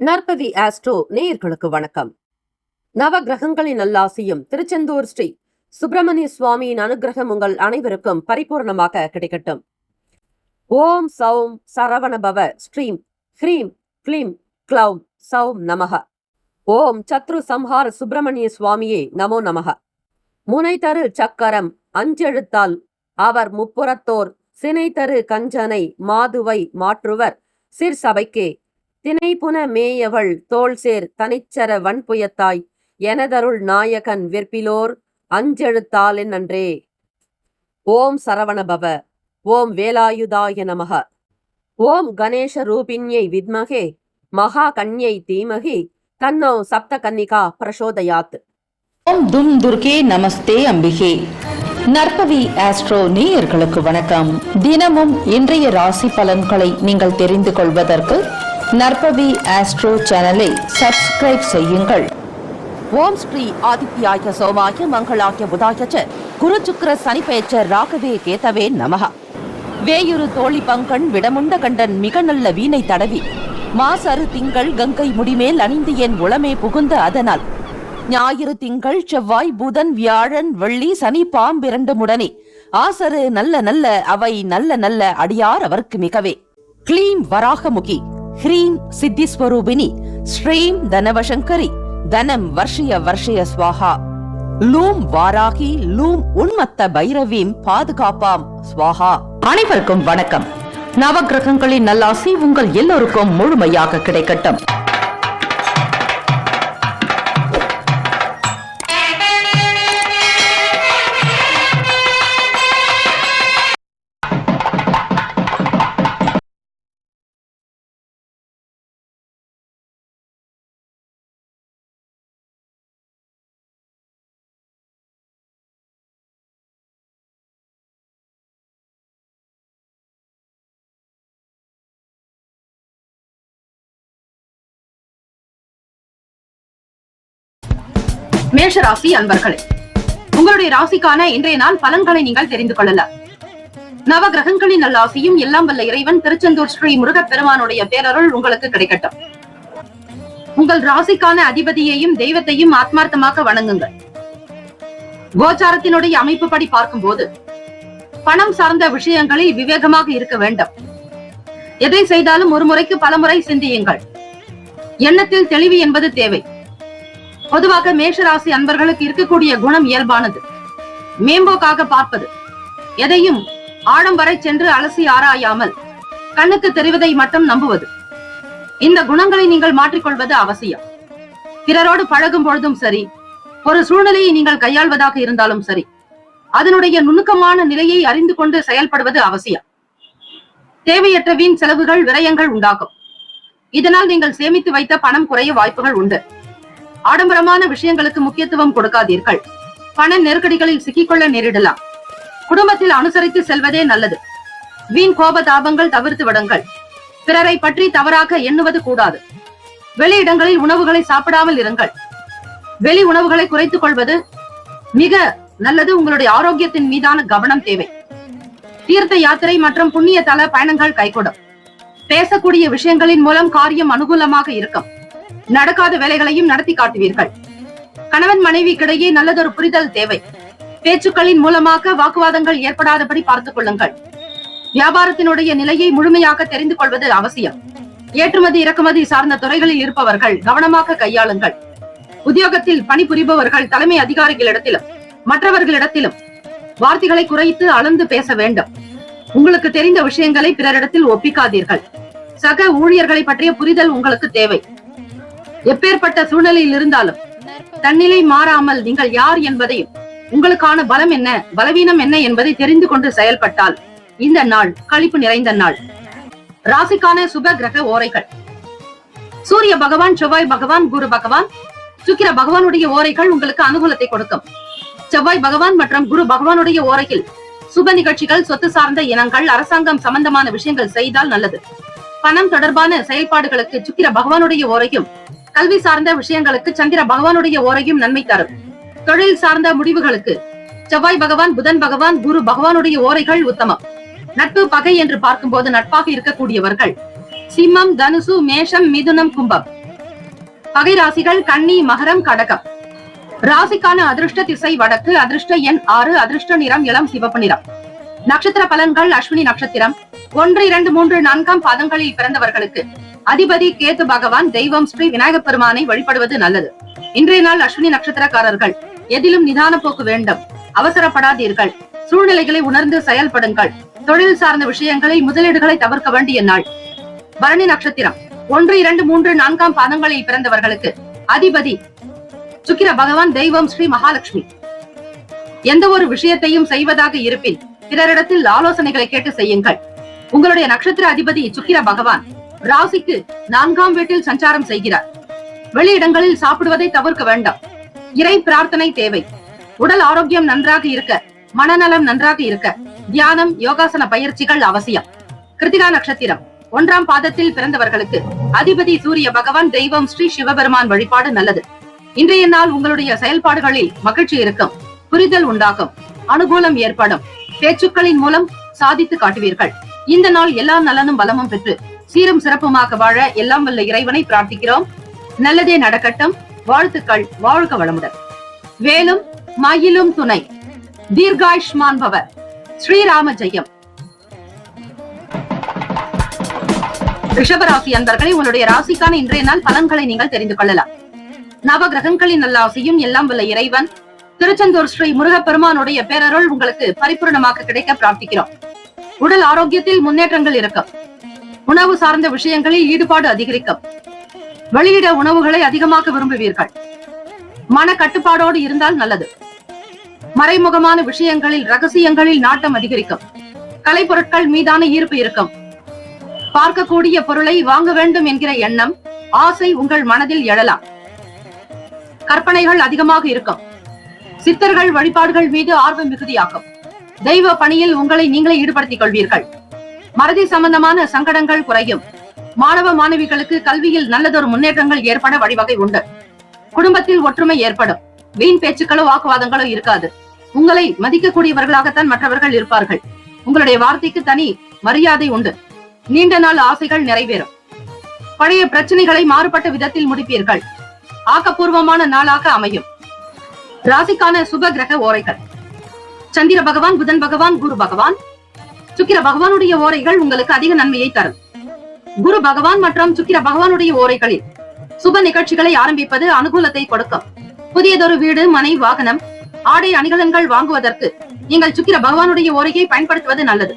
நற்பவி astro நேயர்களுக்கு வணக்கம். நவ கிரகங்களின் நல்லாசியும் திருச்செந்தூர் ஸ்ரீ சுப்பிரமணிய சுவாமியின் அனுகிரகம் உங்கள் அனைவருக்கும் பரிபூர்ணமாக கிடைக்கட்டும். ஓம் சௌம் சரவணபவ ஸ்ரீம் ஹ்ரீம் க்ளீம் க்ளௌம் சௌம் நமக. ஓம் சத்ரு சம்ஹார சுப்பிரமணிய சுவாமியே நமோ நமக. முனை தரு சக்கரம் அஞ்செழுத்தால் அவர் முப்புறத்தோர் சினை தரு கஞ்சனை மாதுவை மாற்றுவர் சிற்சபைக்கே தினைப்புன மேயவள் தோள்சேர் தனிச்சர வன்புயத்தாய் எனதருள் நாயகன் விற்பிலோர் அஞ்செழுத்தால் நன்றே. ஓம் சரவணபவ. ஓம் வேலாயுதாய நமக. ஓம் கணேஷ ரூபிண்யை வித்மகே மகா கன்யை தீமகி தன்னோ சப்த கன்னிகா பிரசோதயாத். ஓம் தும் துர்கே நமஸ்தே அம்பிகே. நற்பவி ஆஸ்ட்ரோ நேயர்களுக்கு வணக்கம். தினமும் இன்றைய ராசி பலன்களை நீங்கள் தெரிந்து கொள்வதற்கு நற்பவி ஆஸ்ட்ரோ சேனலை சப்ஸ்கிரைப் செய்யுங்கள். ஓம் ஸ்ரீ ஆதித்யாய சோமாய மங்களாய புதாய குரு சுக்கிர சனி பெயர்ச்ச ராகவே கேதவே நமக. வேயுரு தோழி பங்கண் விடமுண்ட கண்டன் மிக நல்ல வீணை தடவி மாசரு திங்கள் கங்கை முடிமேல் அணிந்து என் உளமே புகுந்த அதனால் ஞாயிறு திங்கள் செவ்வாய் புதன் வியாழன் வெள்ளி சனி பாம்பிரண்டு முடனே ஆசரு நல்ல நல்ல அவை நல்ல நல்ல அடியார் அவருக்கு மிகவே. க்ளீம் வராகமுகி ஹ்ரீம் சித்திஸ்வரூபிணி ஸ்ரீம் தனவசங்கரி தனம் வர்ஷய வர்ஷய ஸ்வாஹா. லூம் வாராகி லூம் உன்மத்த பைரவீம் பாதுகாப்பாம் ஸ்வாஹா. அனைவருக்கும் வணக்கம். நவகிரகங்களின் நல்லாசி உங்கள் எல்லோருக்கும் முழுமையாக கிடைக்கட்டும். மேஷராசி அன்பர்களே, உங்களுடைய ராசிக்கான இன்றைய நாள் பலன்களை நீங்கள் தெரிந்து கொள்ளலாம். நவ கிரகங்களின் நல்லாசியும் எல்லாம் வல்ல இறைவன் திருச்செந்தூர் ஸ்ரீ முருகப் பெருமானுடைய பேரருள் உங்களுக்கு கிடைக்கட்டும். உங்கள் ராசிக்கான அதிபதியையும் தெய்வத்தையும் ஆத்மார்த்தமாக வணங்குங்கள். கோச்சாரத்தினுடைய அமைப்புப்படி பார்க்கும்போது பணம் சார்ந்த விஷயங்களில் விவேகமாக இருக்க வேண்டும். எதை செய்தாலும் ஒரு முறைக்கு பல முறை சிந்தியுங்கள். எண்ணத்தில் தெளிவு என்பது தேவை. பொதுவாக மேஷராசி அன்பர்களுக்கு இருக்கக்கூடிய குணம் இயல்பானது. மேம்போக்காக பார்ப்பது, எதையும் ஆழம் வரை சென்று அலசி ஆராயாமல் கண்ணுக்கு தெரிவதை மட்டும் நம்புவது. இந்த குணங்களை நீங்கள் மாற்றிக்கொள்வது அவசியம். பிறரோடு பழகும் பொழுதும் சரி, ஒரு சூழ்நிலையை நீங்கள் கையாள்வதாக இருந்தாலும் சரி, அதனுடைய நுணுக்கமான நிலையை அறிந்து கொண்டு செயல்படுவது அவசியம். தேவையற்ற வீண் செலவுகள் விரயங்கள் உண்டாகும். இதனால் நீங்கள் சேமித்து வைத்த பணம் குறைய வாய்ப்புகள் உண்டு. ஆடம்பரமான விஷயங்களுக்கு முக்கியத்துவம் கொடுக்காதீர்கள். பண நெருக்கடிகளில் சிக்கிக்கொள்ள நேரிடலாம். குடும்பத்தில் அனுசரித்து செல்வதே நல்லது. வீண் கோப தாபங்கள் தவிர்த்து விடுங்கள். பிறரை பற்றி தவறாக எண்ணுவது கூடாது. வெளியிடங்களில் உணவுகளை சாப்பிடாமல் இருங்கள். வெளி உணவுகளை குறைத்துக் கொள்வது மிக நல்லது. உங்களுடைய ஆரோக்கியத்தின் மீதான கவனம் தேவை. தீர்த்த யாத்திரை மற்றும் புண்ணிய தல பயணங்கள் கைகூடும். பேசக்கூடிய விஷயங்களின் மூலம் காரியம் அனுகூலமாக இருக்கும். நடக்காத வேலைகளையும் நடத்தி காட்டுவீர்கள். கணவன் மனைவிக்கிடையே நல்லதொரு புரிதல் தேவை. பேச்சுக்களின் மூலமாக வாக்குவாதங்கள் ஏற்படாதபடி பார்த்துக் கொள்ளுங்கள். வியாபாரத்தினுடைய நிலையை முழுமையாக தெரிந்து கொள்வது அவசியம். ஏற்றுமதி இறக்குமதி சார்ந்த துறைகளில் இருப்பவர்கள் கவனமாக கையாளுங்கள். உத்தியோகத்தில் பணிபுரிபவர்கள் தலைமை அதிகாரிகளிடத்திலும் மற்றவர்களிடத்திலும் வார்த்தைகளை குறைத்து அளந்து பேச வேண்டும். உங்களுக்கு தெரிந்த விஷயங்களை பிறரிடத்தில் ஒப்பிக்காதீர்கள். சக ஊழியர்களை பற்றிய புரிதல் உங்களுக்கு தேவை. எப்பேற்பட்ட சூழ்நிலையில் இருந்தாலும் தன்னிலை மாறாமல் நீங்கள் யார் என்பதையும் உங்களுக்கான பலம் என்ன பலவீனம் என்ன என்பதை தெரிந்து கொண்டு செயல்பட்டால் இந்த நாள் களிப்பு நிறைந்த நாள். ராசிக்கான சுப கிரக ஓரைகள்: சூரிய பகவான், செவ்வாய் பகவான், குரு பகவான், சுக்கிர பகவானுடைய ஓரைகள் உங்களுக்கு அனுகூலத்தை கொடுக்கும். செவ்வாய் பகவான் மற்றும் குரு பகவானுடைய ஓரையில் சுப நிகழ்ச்சிகள், சொத்து சார்ந்த இனங்கள், அரசாங்கம் சம்பந்தமான விஷயங்கள் செய்தால் நல்லது. பணம் தொடர்பான செயல்பாடுகளுக்கு சுக்கிர பகவானுடைய ஓரையும், கல்வி சார்ந்த விஷயங்களுக்கு சந்திர பகவானுடைய ஓரையும் நன்மை தரும். தொழில் சார்ந்த முடிவுகளுக்கு செவ்வாய் பகவான், புதன் பகவான், குரு பகவானுடைய ஓரைகள் உத்தமம். நட்பு பகை என்று பார்க்கும்போது நட்பாக இருக்கக்கூடியவர்கள் சிம்மம், தனுசு, மேஷம், மிதுனம், கும்பம். பகை ராசிகள் கன்னி, மகரம், கடகம். ராசிக்கான அதிர்ஷ்ட திசை வடக்கு, அதிர்ஷ்ட எண் 6, அதிர்ஷ்ட நிறம் இளம் சிவப்பு நிறம். நட்சத்திர பலன்கள். அஸ்வினி நட்சத்திரம் 1, 2, 3, 4 பாதங்களில் பிறந்தவர்களுக்கு அதிபதி கேது பகவான். தெய்வம் ஸ்ரீ விநாயகப் பெருமானை வழிபடுவது நல்லது. இன்றைய நாள் அஸ்வினி நட்சத்திரக்காரர்கள் எதிலும் நிதான போக்கு வேண்டும். அவசரப்படாதீர்கள். சூழ்நிலைகளை உணர்ந்து செயல்படுங்கள். தொழில் சார்ந்த விஷயங்களில் முதலீடுகளை தவிர்க்க வேண்டிய நாள். பரணி நட்சத்திரம் 1, 2, 3, 4 பாதங்களில் பிறந்தவர்களுக்கு அதிபதி சுக்கிர பகவான். தெய்வம் ஸ்ரீ மகாலட்சுமி. எந்த ஒரு விஷயத்தையும் செய்வதாக இருப்பின் பிறரிடத்தில் ஆலோசனைகளை கேட்டு செய்யுங்கள். உங்களுடைய நட்சத்திர அதிபதி சுக்கிர பகவான் ராசிக்கு 4ஆம் வீட்டில் சஞ்சாரம் செய்கிறார். வெளியிடங்களில் சாப்பிடுவதை தவிர்க்க வேண்டாம். இறை பிரார்த்தனை தேவை. உடல் ஆரோக்கியம் நன்றாக இருக்க, மனநலம் நன்றாக இருக்க தியானம், யோகாசன பயிற்சிகள் அவசியம். கிருத்திகா நட்சத்திரம் 1ஆம் பாதத்தில் பிறந்தவர்களுக்கு அதிபதி சூரிய பகவான். தெய்வம் ஸ்ரீ சிவபெருமான் வழிபாடு நல்லது. இன்றைய நாள் உங்களுடைய செயல்பாடுகளில் மகிழ்ச்சி இருக்கும். புரிதல் உண்டாகும். அனுகூலம் ஏற்படும். பேச்சுக்களின் மூலம் சாதித்து காட்டுவீர்கள். இந்த நாள் எல்லா நலனும் பலமும் பெற்று சீரும் சிறப்புமாக வாழ எல்லாம் வல்ல இறைவனை பிரார்த்திக்கிறோம். நல்லதே நடக்கட்டும். வாழ்த்துக்கள். வாழ்க வளமுடன். வேலும் மயிலும் துணை. தீர்காயுஷ்மான் பவ. ஸ்ரீராம ஜெயம். ரிஷபராசி அன்பர்களை உங்களுடைய ராசிக்கான இன்றைய நாள் பலன்களை நீங்கள் தெரிந்து கொள்ளலாம். நவ கிரகங்களின் நல்லாசியும் எல்லாம் வல்ல இறைவன் திருச்செந்தூர் ஸ்ரீ முருகப்பெருமானுடைய பேரருள் உங்களுக்கு பரிபூர்ணமாக கிடைக்க பிரார்த்திக்கிறோம். உடல் ஆரோக்கியத்தில் முன்னேற்றங்கள் இருக்கும். உணவு சார்ந்த விஷயங்களில் ஈடுபாடு அதிகரிக்கும். வெளியிட உணவுகளை அதிகமாக விரும்புவீர்கள். மன கட்டுப்பாடோடு இருந்தால் நல்லது. மறைமுகமான விஷயங்களில், ரகசியங்களில் நாட்டம் அதிகரிக்கும். கலைப்பொருட்கள் மீதான ஈர்ப்பு இருக்கும். பார்க்கக்கூடிய பொருளை வாங்க வேண்டும் என்கிற எண்ணம், ஆசை உங்கள் மனதில் எழலாம். கற்பனைகள் அதிகமாக இருக்கும். சித்தர்கள் வழிபாடுகள் மீது ஆர்வம் மிகுதியாகும். தெய்வ பணியில் உங்களை நீங்களே ஈடுபடுத்திக் கொள்வீர்கள். மறதி சம்பந்தமான சங்கடங்கள் குறையும். மாணவ மாணவிகளுக்கு கல்வியில் நல்லதொரு முன்னேற்றங்கள் ஏற்பட வழிவகை உண்டு. குடும்பத்தில் ஒற்றுமை ஏற்படும். வீண் பேச்சுக்களோ வாக்குவாதங்களோ இருக்காது. உங்களை மதிக்கக்கூடியவர்களாகத்தான் மற்றவர்கள் இருப்பார்கள். உங்களுடைய வார்த்தைக்கு தனி மரியாதை உண்டு. நீண்ட நாள் ஆசைகள் நிறைவேறும். பழைய பிரச்சனைகளை மாறுபட்ட விதத்தில் முடிப்பீர்கள். ஆக்கப்பூர்வமான நாளாக அமையும். ராசிக்கான சுப கிரக ஓரைகள். சந்திர பகவான், புதன் பகவான், குரு பகவான், சுக்கிர பகவானுடைய ஓரைகள் உங்களுக்கு அதிக நன்மையை தரும். குரு பகவான் மற்றும் சுக்கிர பகவானுடைய ஓரைகளில் சுப நிகழ்ச்சிகளை ஆரம்பிப்பது அனுகூலத்தை கொடுக்கும். புதியதொரு வீடு, மனை, வாகனம், ஆடை அணிகலன்கள் வாங்குவதற்கு நீங்கள் சுக்கிர பகவானுடைய ஓரையை பயன்படுத்துவது நல்லது.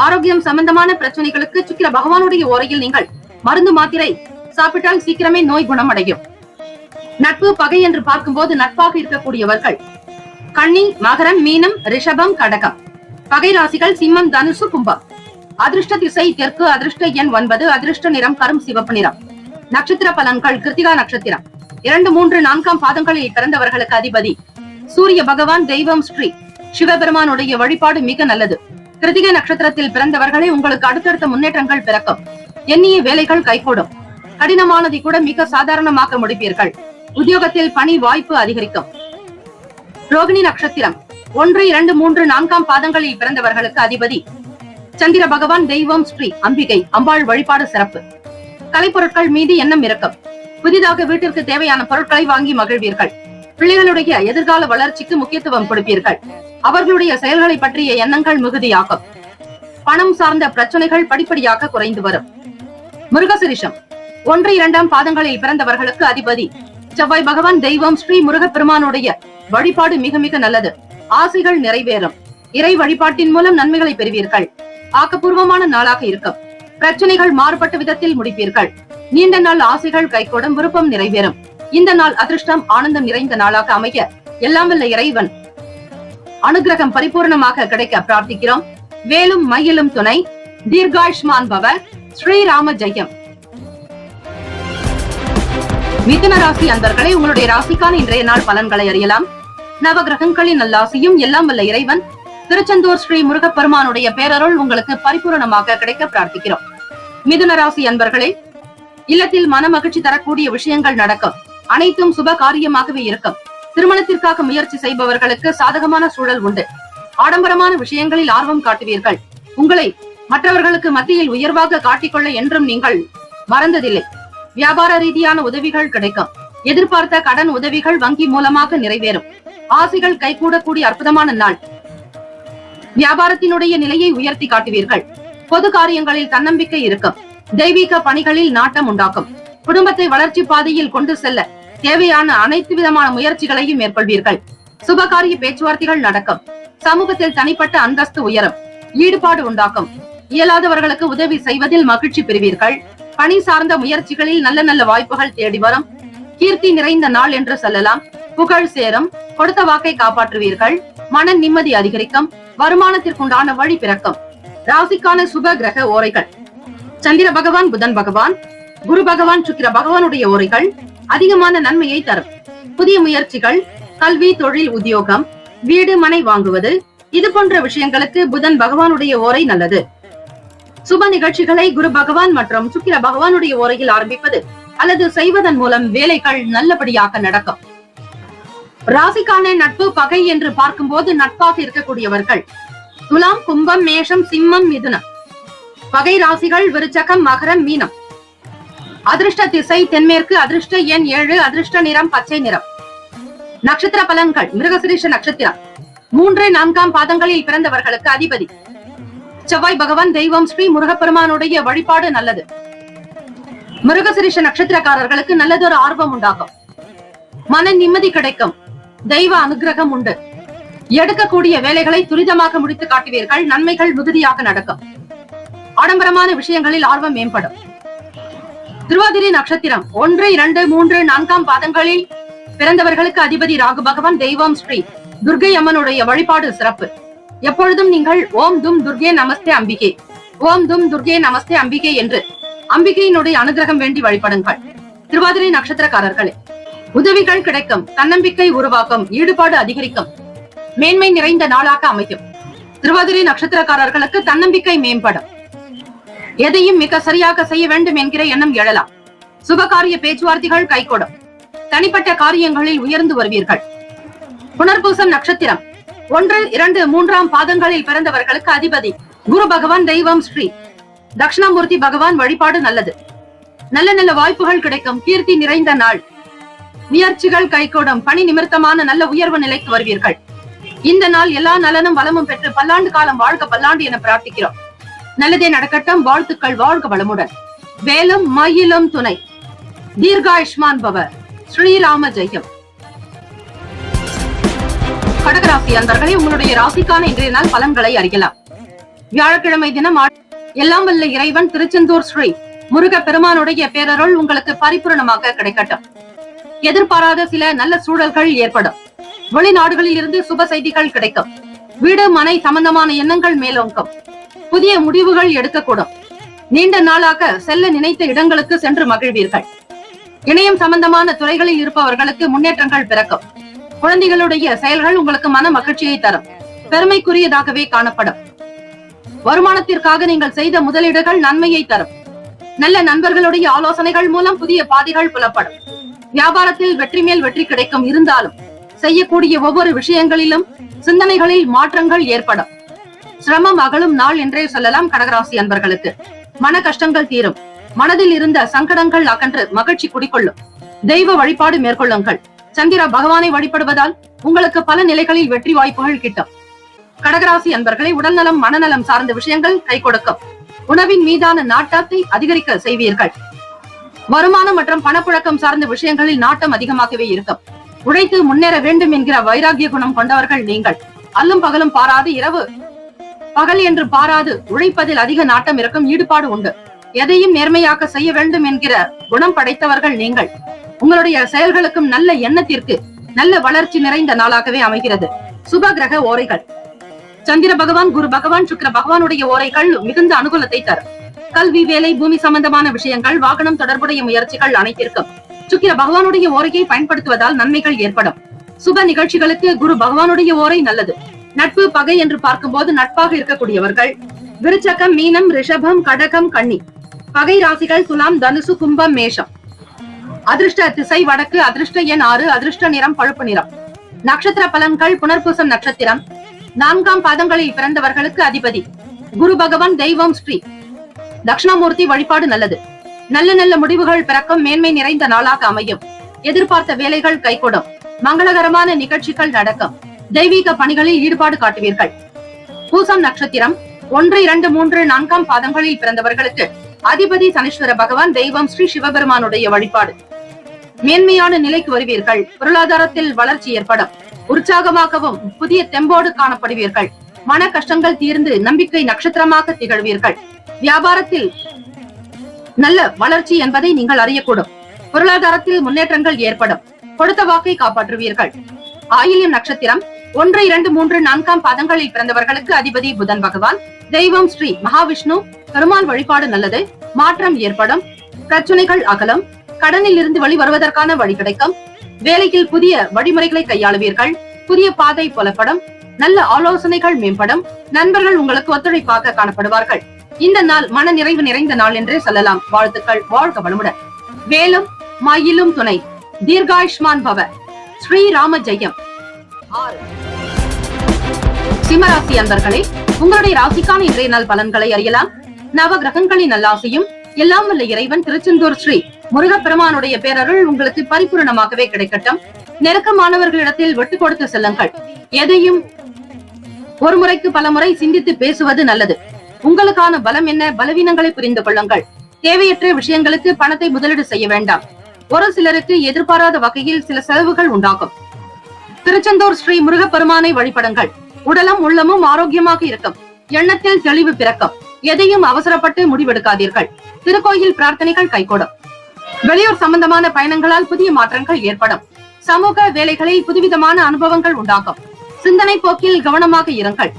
ஆரோக்கியம் சம்பந்தமான பிரச்சனைகளுக்கு சுக்கிர பகவானுடைய ஓரையில் நீங்கள் மருந்து மாத்திரை சாப்பிட்டால் சீக்கிரமே நோய் குணமடையும். நட்பு பகை என்று பார்க்கும்போது நட்பாக இருக்கக்கூடியவர்கள் கன்னி, மகரம், மீனம், ரிஷபம், கடகம். பகை ராசிகள் சிம்மம், தனுசு, கும்பம். அதிர்ஷ்ட திசை தெற்கு, அதிர்ஷ்ட எண் 9, அதிர்ஷ்ட நிறம் கரும் சிவப்பு நிறம். நட்சத்திர பலன்கள். கிருத்திகா நட்சத்திரம் 2, 3, 4 பாதங்களில் பிறந்தவர்களுக்கு அதிபதி சூரிய பகவான். தெய்வம் ஸ்ரீ சிவபெருமானுடைய வழிபாடு மிக நல்லது. கிருத்திகை நட்சத்திரத்தில் பிறந்தவர்களை உங்களுக்கு அடுத்தடுத்த முன்னேற்றங்கள் பிறக்கும். எண்ணிய வேலைகள் கைகூடும். கடினமானதை கூட மிக சாதாரணமாக முடிப்பீர்கள். உத்தியோகத்தில் பணி வாய்ப்பு அதிகரிக்கும். ரோகிணி நட்சத்திரம் 1, 2, 3, 4 பாதங்களில் பிறந்தவர்களுக்கு அதிபதி சந்திர பகவான். தெய்வம் ஸ்ரீ அம்பிகை அம்பாள் வழிபாடு சிறப்பு. கலைப்பொருட்கள் மீது எண்ணம் இருக்கும். புதிதாக வீட்டிற்கு தேவையான பொருட்களை வாங்கி மகிழ்வீர்கள். பிள்ளைகளுடைய எதிர்கால வளர்ச்சிக்கு முக்கியத்துவம் கொடுப்பீர்கள். அவர்களுடைய செயல்களை பற்றிய எண்ணங்கள் மிகுதியாகும். பணம் சார்ந்த பிரச்சனைகள் படிப்படியாக குறைந்து வரும். மிருகசிரிஷம் 1, 2 பாதங்களில் பிறந்தவர்களுக்கு அதிபதி செவ்வாய் பகவான். தெய்வம் ஸ்ரீ முருகப்பெருமானுடைய வழிபாடு மிக மிக நல்லது. ஆசைகள் நிறைவேறும். இறை வழிபாட்டின் மூலம் நன்மைகளை பெறுவீர்கள். ஆக்கப்பூர்வமான நாளாக இருக்கும். பிரச்சனைகள் மாறுபட்ட விதத்தில் முடிப்பீர்கள். நீண்ட நாள் ஆசைகள் கைகூடும். விருப்பம் நிறைவேறும். இந்த நாள் அதிர்ஷ்டம், ஆனந்தம் நிறைந்த நாளாக அமைய எல்லாம் வல்ல இறைவன் அனுகிரகம் பரிபூர்ணமாக கிடைக்க பிரார்த்திக்கிறோம். வேலும் மயிலும் துணை. தீர்காயுஷ்மான் பவ. ஸ்ரீராம ஜெயம். மிதுன ராசி அன்பர்களை உங்களுடைய ராசிக்கான இன்றைய நாள் பலன்களை அறியலாம். நவ கிரகங்களின் நல்லாசியும் எல்லாம் வல்ல இறைவன் திருச்செந்தூர் ஸ்ரீ முருகப்பெருமானுடைய பேரருள் உங்களுக்கு பரிபூரணமாக கிடைக்க பிரார்த்திக்கிறோம். மிதுன ராசி அன்பர்களே, இல்லத்தில் மன மகிழ்ச்சி தரக்கூடிய விஷயங்கள் நடக்கும். அனைத்தும் சுப காரியமாகவே இருக்கும். திருமணத்திற்காக முயற்சி செய்பவர்களுக்கு சாதகமான சூழல் உண்டு. ஆடம்பரமான விஷயங்களில் ஆர்வம் காட்டுவீர்கள். உங்களை மற்றவர்களுக்கு மத்தியில் உயர்வாக காட்டிக்கொள்ள என்றும் நீங்கள் மறந்ததில்லை. வியாபார ரீதியான உதவிகள் கிடைக்கும். எதிர்பார்த்த கடன் உதவிகள் வங்கி மூலமாக நிறைவேறும். ஆசைகள் கைகூடக்கூடிய அற்புதமான நாள். வியாபாரத்தினுடைய நிலையை உயர்த்தி காட்டுவீர்கள். பொது காரியங்களில் தன்னம்பிக்கை இருக்கும். தெய்வீக பணிகளில் நாட்டம் உண்டாக்கும். குடும்பத்தை வளர்ச்சி பாதையில் கொண்டு செல்ல தேவையான அனைத்து விதமான முயற்சிகளையும் மேற்கொள்வீர்கள். சுபகாரிய பேச்சுவார்த்தைகள் நடக்கும். சமூகத்தில் தனிப்பட்ட அந்தஸ்து உயரும். ஈடுபாடு உண்டாக்கும். இயலாதவர்களுக்கு உதவி செய்வதில் மகிழ்ச்சி பெறுவீர்கள். பணி சார்ந்த முயற்சிகளில் நல்ல நல்ல வாய்ப்புகள் தேடி வரும். கீர்த்தி நிறைந்த நாள் என்று சொல்லலாம். புகழ் சேரும். கொடுத்த வாக்கை காப்பாற்றுவீர்கள். மன நிம்மதி அதிகரிக்கும். வருமானத்திற்குண்டான வழி பிறக்கும். ராசிக்கான சுப கிரக ஓரைகள்: சந்திர பகவான், புதன் பகவான், குரு பகவான், சுக்கிர பகவானுடைய ஓரைகள் அதிகமான நன்மையை தரும். புதிய முயற்சிகள், கல்வி, தொழில், உத்தியோகம், வீடு, மனை வாங்குவது, இது போன்ற விஷயங்களுக்கு புதன் பகவானுடைய ஓரை நல்லது. சுப நிகழ்ச்சிகளை குரு பகவான் மற்றும் சுக்கிர பகவானுடைய ஓரையில் ஆரம்பிப்பது அல்லது செய்வதன் மூலம் வேலைகள் நல்லபடியாக நடக்கும். ராசிக்கான நட்பு பகை என்று பார்க்கும்போது நட்பாக இருக்கக்கூடியவர்கள் துலாம், கும்பம், மேஷம், சிம்மம், மிதுனம். பகை ராசிகள் விருச்சகம், மகரம், மீனம். அதிர்ஷ்ட திசை தென்மேற்கு. அதிர்ஷ்ட எண் 7. அதிர்ஷ்ட நிறம் பச்சை நிறம். நட்சத்திர பலன்கள்: மிருகசிரீஷ நட்சத்திரம் 3, 4ஆம் பாதங்களில் பிறந்தவர்களுக்கு அதிபதி செவ்வாய் பகவான். தெய்வம் ஸ்ரீ முருகப்பெருமானுடைய வழிபாடு நல்லது. மிருகசிரீஷ நட்சத்திரக்காரர்களுக்கு நல்லதொரு ஆர்வம் உண்டாகும். மன நிம்மதி கிடைக்கும். தெய்வ அனுகிரகம் உண்டு. எடுக்கக்கூடிய வேலைகளை துரிதமாக முடித்து காட்டுவீர்கள். நன்மைகள் மிகுதியாக நடக்கும். ஆடம்பரமான விஷயங்களில் ஆர்வம் மேம்படும். திருவாதிரை நட்சத்திரம் 1, 2, 3, 4ஆம் பாதங்களில் பிறந்தவர்களுக்கு அதிபதி ராகு பகவான். தெய்வம் ஸ்ரீ துர்கை அம்மனுடைய வழிபாடு சிறப்பு. எப்பொழுதும் நீங்கள் ஓம் தும் துர்கே நமஸ்தே அம்பிகை, ஓம் தும் துர்கே நமஸ்தே அம்பிகை என்று அம்பிகையினுடைய அனுகிரகம் வேண்டி வழிபடுங்கள். திருவாதிரை நட்சத்திரக்காரர்களே, உதவிகள் கிடைக்கும். தன்னம்பிக்கை உருவாக்கும். ஈடுபாடு அதிகரிக்கும். மேன்மை நிறைந்த நாளாக அமையும். திருவாதிரை நட்சத்திரக்காரர்களுக்கு தன்னம்பிக்கை மேம்படும். எதையும் மிக சரியாக செய்ய வேண்டும் என்கிற எண்ணம் எழலாம். சுபகாரிய பேச்சுவார்த்தைகள் கைகூடும். தனிப்பட்ட காரியங்களில் உயர்ந்து வருவீர்கள். புனர்பூசம் நட்சத்திரம் 1, 2, 3ஆம் பாதங்களில் பிறந்தவர்களுக்கு அதிபதி குரு பகவான். தெய்வம் ஸ்ரீ தட்சிணாமூர்த்தி பகவான். வழிபாடு நல்லது. நல்ல நல்ல வாய்ப்புகள் கிடைக்கும். கீர்த்தி நிறைந்த நாள். முயற்சிகள் கைகூடும். பணி நிமித்தமான நல்ல உயர்வு நிலைக்கு வருவீர்கள். இந்த நாள் எல்லா நலனும் வளமும் பெற்று பல்லாண்டு காலம் வாழ்க பல்லாண்டு என பிரார்த்திக்கிறோம். நல்லதே நடக்கட்டும். வாழ்த்துக்கள். வாழ்க வளமுடன். வேலும் மயிலும் துணை. தீர்காயுஷ்மான் பவ. ஸ்ரீராம ஜெயம். கடகராசி அன்பர்களே, உங்களுடைய ராசிக்கான இன்றைய நாள் பலன்களை அறியலாம். வியாழக்கிழமை தினம் எல்லாம் வல்ல இறைவன் திருச்செந்தூர் ஸ்ரீ முருக பெருமானுடைய பேரருள் உங்களுக்கு பரிபூரணமாக கிடைக்கட்டும். எதிர்பாராத சில நல்ல சூழல்கள் ஏற்படும். வெளிநாடுகளில் இருந்து சுப செய்திகள் கிடைக்கும். வீடு, மனை சம்பந்தமான எண்ணங்கள் மேலோங்கும். புதிய முடிவுகள் எடுக்கக்கூடும். நீண்ட நாளாக செல்ல நினைத்த இடங்களுக்கு சென்று மகிழ்வீர்கள். இணையம் சம்பந்தமான துறைகளில் இருப்பவர்களுக்கு முன்னேற்றங்கள் பிறக்கும். குழந்தைகளுடைய செயல்கள் உங்களுக்கு மன மகிழ்ச்சியை தரும். பெருமைக்குரியதாகவே காணப்படும். வருமானத்திற்காக நீங்கள் செய்த முதலீடுகள் நன்மையை தரும். நல்ல நண்பர்களுடைய ஆலோசனைகள் மூலம் புதிய பாதைகள் புலப்படும். வியாபாரத்தில் வெற்றி மேல் வெற்றி கிடைக்கும். இருந்தாலும் செய்யக்கூடிய ஒவ்வொரு விஷயங்களிலும் சிந்தனைகளில் மாற்றங்கள் ஏற்படும். சிரமம் அகலும் நாள் என்றே சொல்லலாம். கடகராசி அன்பர்களுக்கு மன கஷ்டங்கள் தீரும். மனதில் இருந்த சங்கடங்கள் அகன்று மகிழ்ச்சி குடிக்கொள்ளும். தெய்வ வழிபாடு மேற்கொள்ளுங்கள். சந்திர பகவானை வழிபடுவதால் உங்களுக்கு பல நிலைகளில் வெற்றி வாய்ப்புகள் கிட்டும். கடகராசி அன்பர்களை உடல்நலம், மனநலம் சார்ந்த விஷயங்கள் கை கொடுக்கும். உணவின் மீதான நாட்டத்தை அதிகரிக்க செய்வீர்கள். வருமானம் மற்றும் பணப்புழக்கம் சார்ந்த விஷயங்களில் நாட்டம் அதிகமாகவே இருக்கும். உழைத்து முன்னேற வேண்டும் என்கிற வைராகிய குணம் கொண்டவர்கள் நீங்கள். அல்லும் பகலும் பாராது, இரவு பகல் என்று பாராது உழைப்பதில் அதிக நாட்டம் இருக்கும். ஈடுபாடு உண்டு. எதையும் நேர்மையாக செய்ய வேண்டும் என்கிற குணம் படைத்தவர்கள் நீங்கள். உங்களுடைய செயல்களுக்கும் நல்ல எண்ணத்திற்கு நல்ல வளர்ச்சி நிறைந்த நாளாகவே அமைகிறது. சுப கிரக ஓரைகள்: சந்திர பகவான், குரு பகவான், சுக்கிர பகவானுடைய ஓரைகள் மிகுந்த அனுகூலத்தை தரும். கல்வி, வேலை, பூமி சம்பந்தமான விஷயங்கள், வாகனம் தொடர்புடைய முயற்சிகள் அனைத்திற்கும் சுக்கிர பகவானுடைய ஓரையை பயன்படுத்துவதால் நன்மைகள் ஏற்படும். சுப நிகழ்ச்சிகளுக்கு குரு பகவானுடைய ஓரை நல்லது. நட்பு பகை என்று பார்க்கும்போது நட்பாக இருக்கக்கூடியவர்கள் விருச்சகம், மீனம், ரிஷபம், கடகம், கன்னி. பகை ராசிகள் துலாம், தனுசு, கும்பம், மேஷம். அதிர்ஷ்ட திசை வடக்கு. அதிர்ஷ்ட எண் 6. அதிர்ஷ்ட நிறம் பழுப்பு நிறம். நட்சத்திர பலன்கள்: புனர்பூசம் நட்சத்திரம் 4ஆம் பாதங்களில் பிறந்தவர்களுக்கு அதிபதி குரு பகவான். தெய்வம் ஸ்ரீ தட்சிணாமூர்த்தி. வழிபாடு நல்லது. நல்ல நல்ல முடிவுகள் பிறக்கும், மேன்மை நிறைந்த நாளாக அமையும். எதிர்பார்த்த வேலைகள் கைகூடும், மங்களகரமான நிகழ்ச்சிகள் நடக்கும், தெய்வீக பணிகளில் ஈடுபாடு காட்டுவீர்கள். பூசம் நட்சத்திரம் 1, 2, 3, 4 பாதங்களில் பிறந்தவர்களுக்கு அதிபதி சனீஸ்வர பகவான், தெய்வம் ஸ்ரீ சிவபெருமானுடைய வழிபாடு. மேன்மையான நிலைக்கு வருவீர்கள். பொருளாதாரத்தில் வளர்ச்சி ஏற்படும். உற்சாகமாகவும் புதிய தெம்போடு காணப்படுவீர்கள். மன கஷ்டங்கள் தீர்ந்து நம்பிக்கை நட்சத்திரமாக திகழ்வீர்கள். வியாபாரத்தில் நல்ல வளர்ச்சி என்பதை நீங்கள் அறியக்கூடும். பொருளாதாரத்தில் முன்னேற்றங்கள் ஏற்படும். கொடுத்த வாக்கை காப்பாற்றுவீர்கள். ஆயில்யம் நட்சத்திரம் 1, 2, 3, 4 பாதங்களில் பிறந்தவர்களுக்கு அதிபதி புதன் பகவான், தெய்வம் ஸ்ரீ மகாவிஷ்ணு, பெருமாள் வழிபாடு நல்லது. மாற்றம் ஏற்படும். பிரச்சனைகள் அகலும். கடனில் இருந்து வெளிவருவதற்கான வழி கிடைக்கும். வேலையில் புதிய வழிமுறைகளை கையாளுவீர்கள். புதிய பாதை புலப்படும். நல்ல ஆலோசனைகள் மேம்படும். நண்பர்கள் உங்களுக்கு ஒத்துழைப்பாக காணப்படுவார்கள். இந்த நாள் மன நிறைவு நிறைந்த நாள் என்றே சொல்லலாம். வாழ்த்துக்கள். வாழ்க வளமுடன். வேலும் மயிலும் துணை. தீர்காயுஷ்மான் பவ. ஸ்ரீராம ஜெயம். சிம்மராசி அன்பர்களே, உங்களுடைய ராசிக்கான இன்றைய நாள் பலன்களை அறியலாம். நவ கிரகங்களின் நல்லாசியும் எல்லாம் வல்ல இறைவன் திருச்செந்தூர் ஸ்ரீ முருகப்பெருமானுடைய பேரருள் உங்களுக்கு பரிபூரணமாகவே கிடைக்கட்டும். நெருக்கமானவர்களிடத்தில் விட்டு கொடுத்து செல்லுங்கள். எதையும் ஒரு முறைக்கு பல முறை சிந்தித்து பேசுவது நல்லது. உங்களுக்கான பலம் என்ன, பலவீனங்களை புரிந்து கொள்ளுங்கள். தேவையற்ற விஷயங்களுக்கு பணத்தை முதலீடு செய்ய வேண்டாம். ஒரு சிலருக்கு எதிர்பாராத வகையில் சில செலவுகள் உண்டாகும். திருச்செந்தூர் ஸ்ரீ முருகப்பெருமானை வழிபடுங்கள். உடலும் உள்ளமும் ஆரோக்கியமாக இருக்கும். எண்ணத்தில் தெளிவு பிறக்கும். எதையும் அவசரப்பட்டு முடிவெடுக்காதீர்கள். திருக்கோயில் பிரார்த்தனைகள் கைகூடும். வெளியூர் சம்பந்தமான பயணங்களால் புதிய மாற்றங்கள் ஏற்படும். சமூக வேலைகளில் புதுவிதமான அனுபவங்கள் உண்டாகும். சிந்தனை போக்கில் கவனமாக இருங்கள்.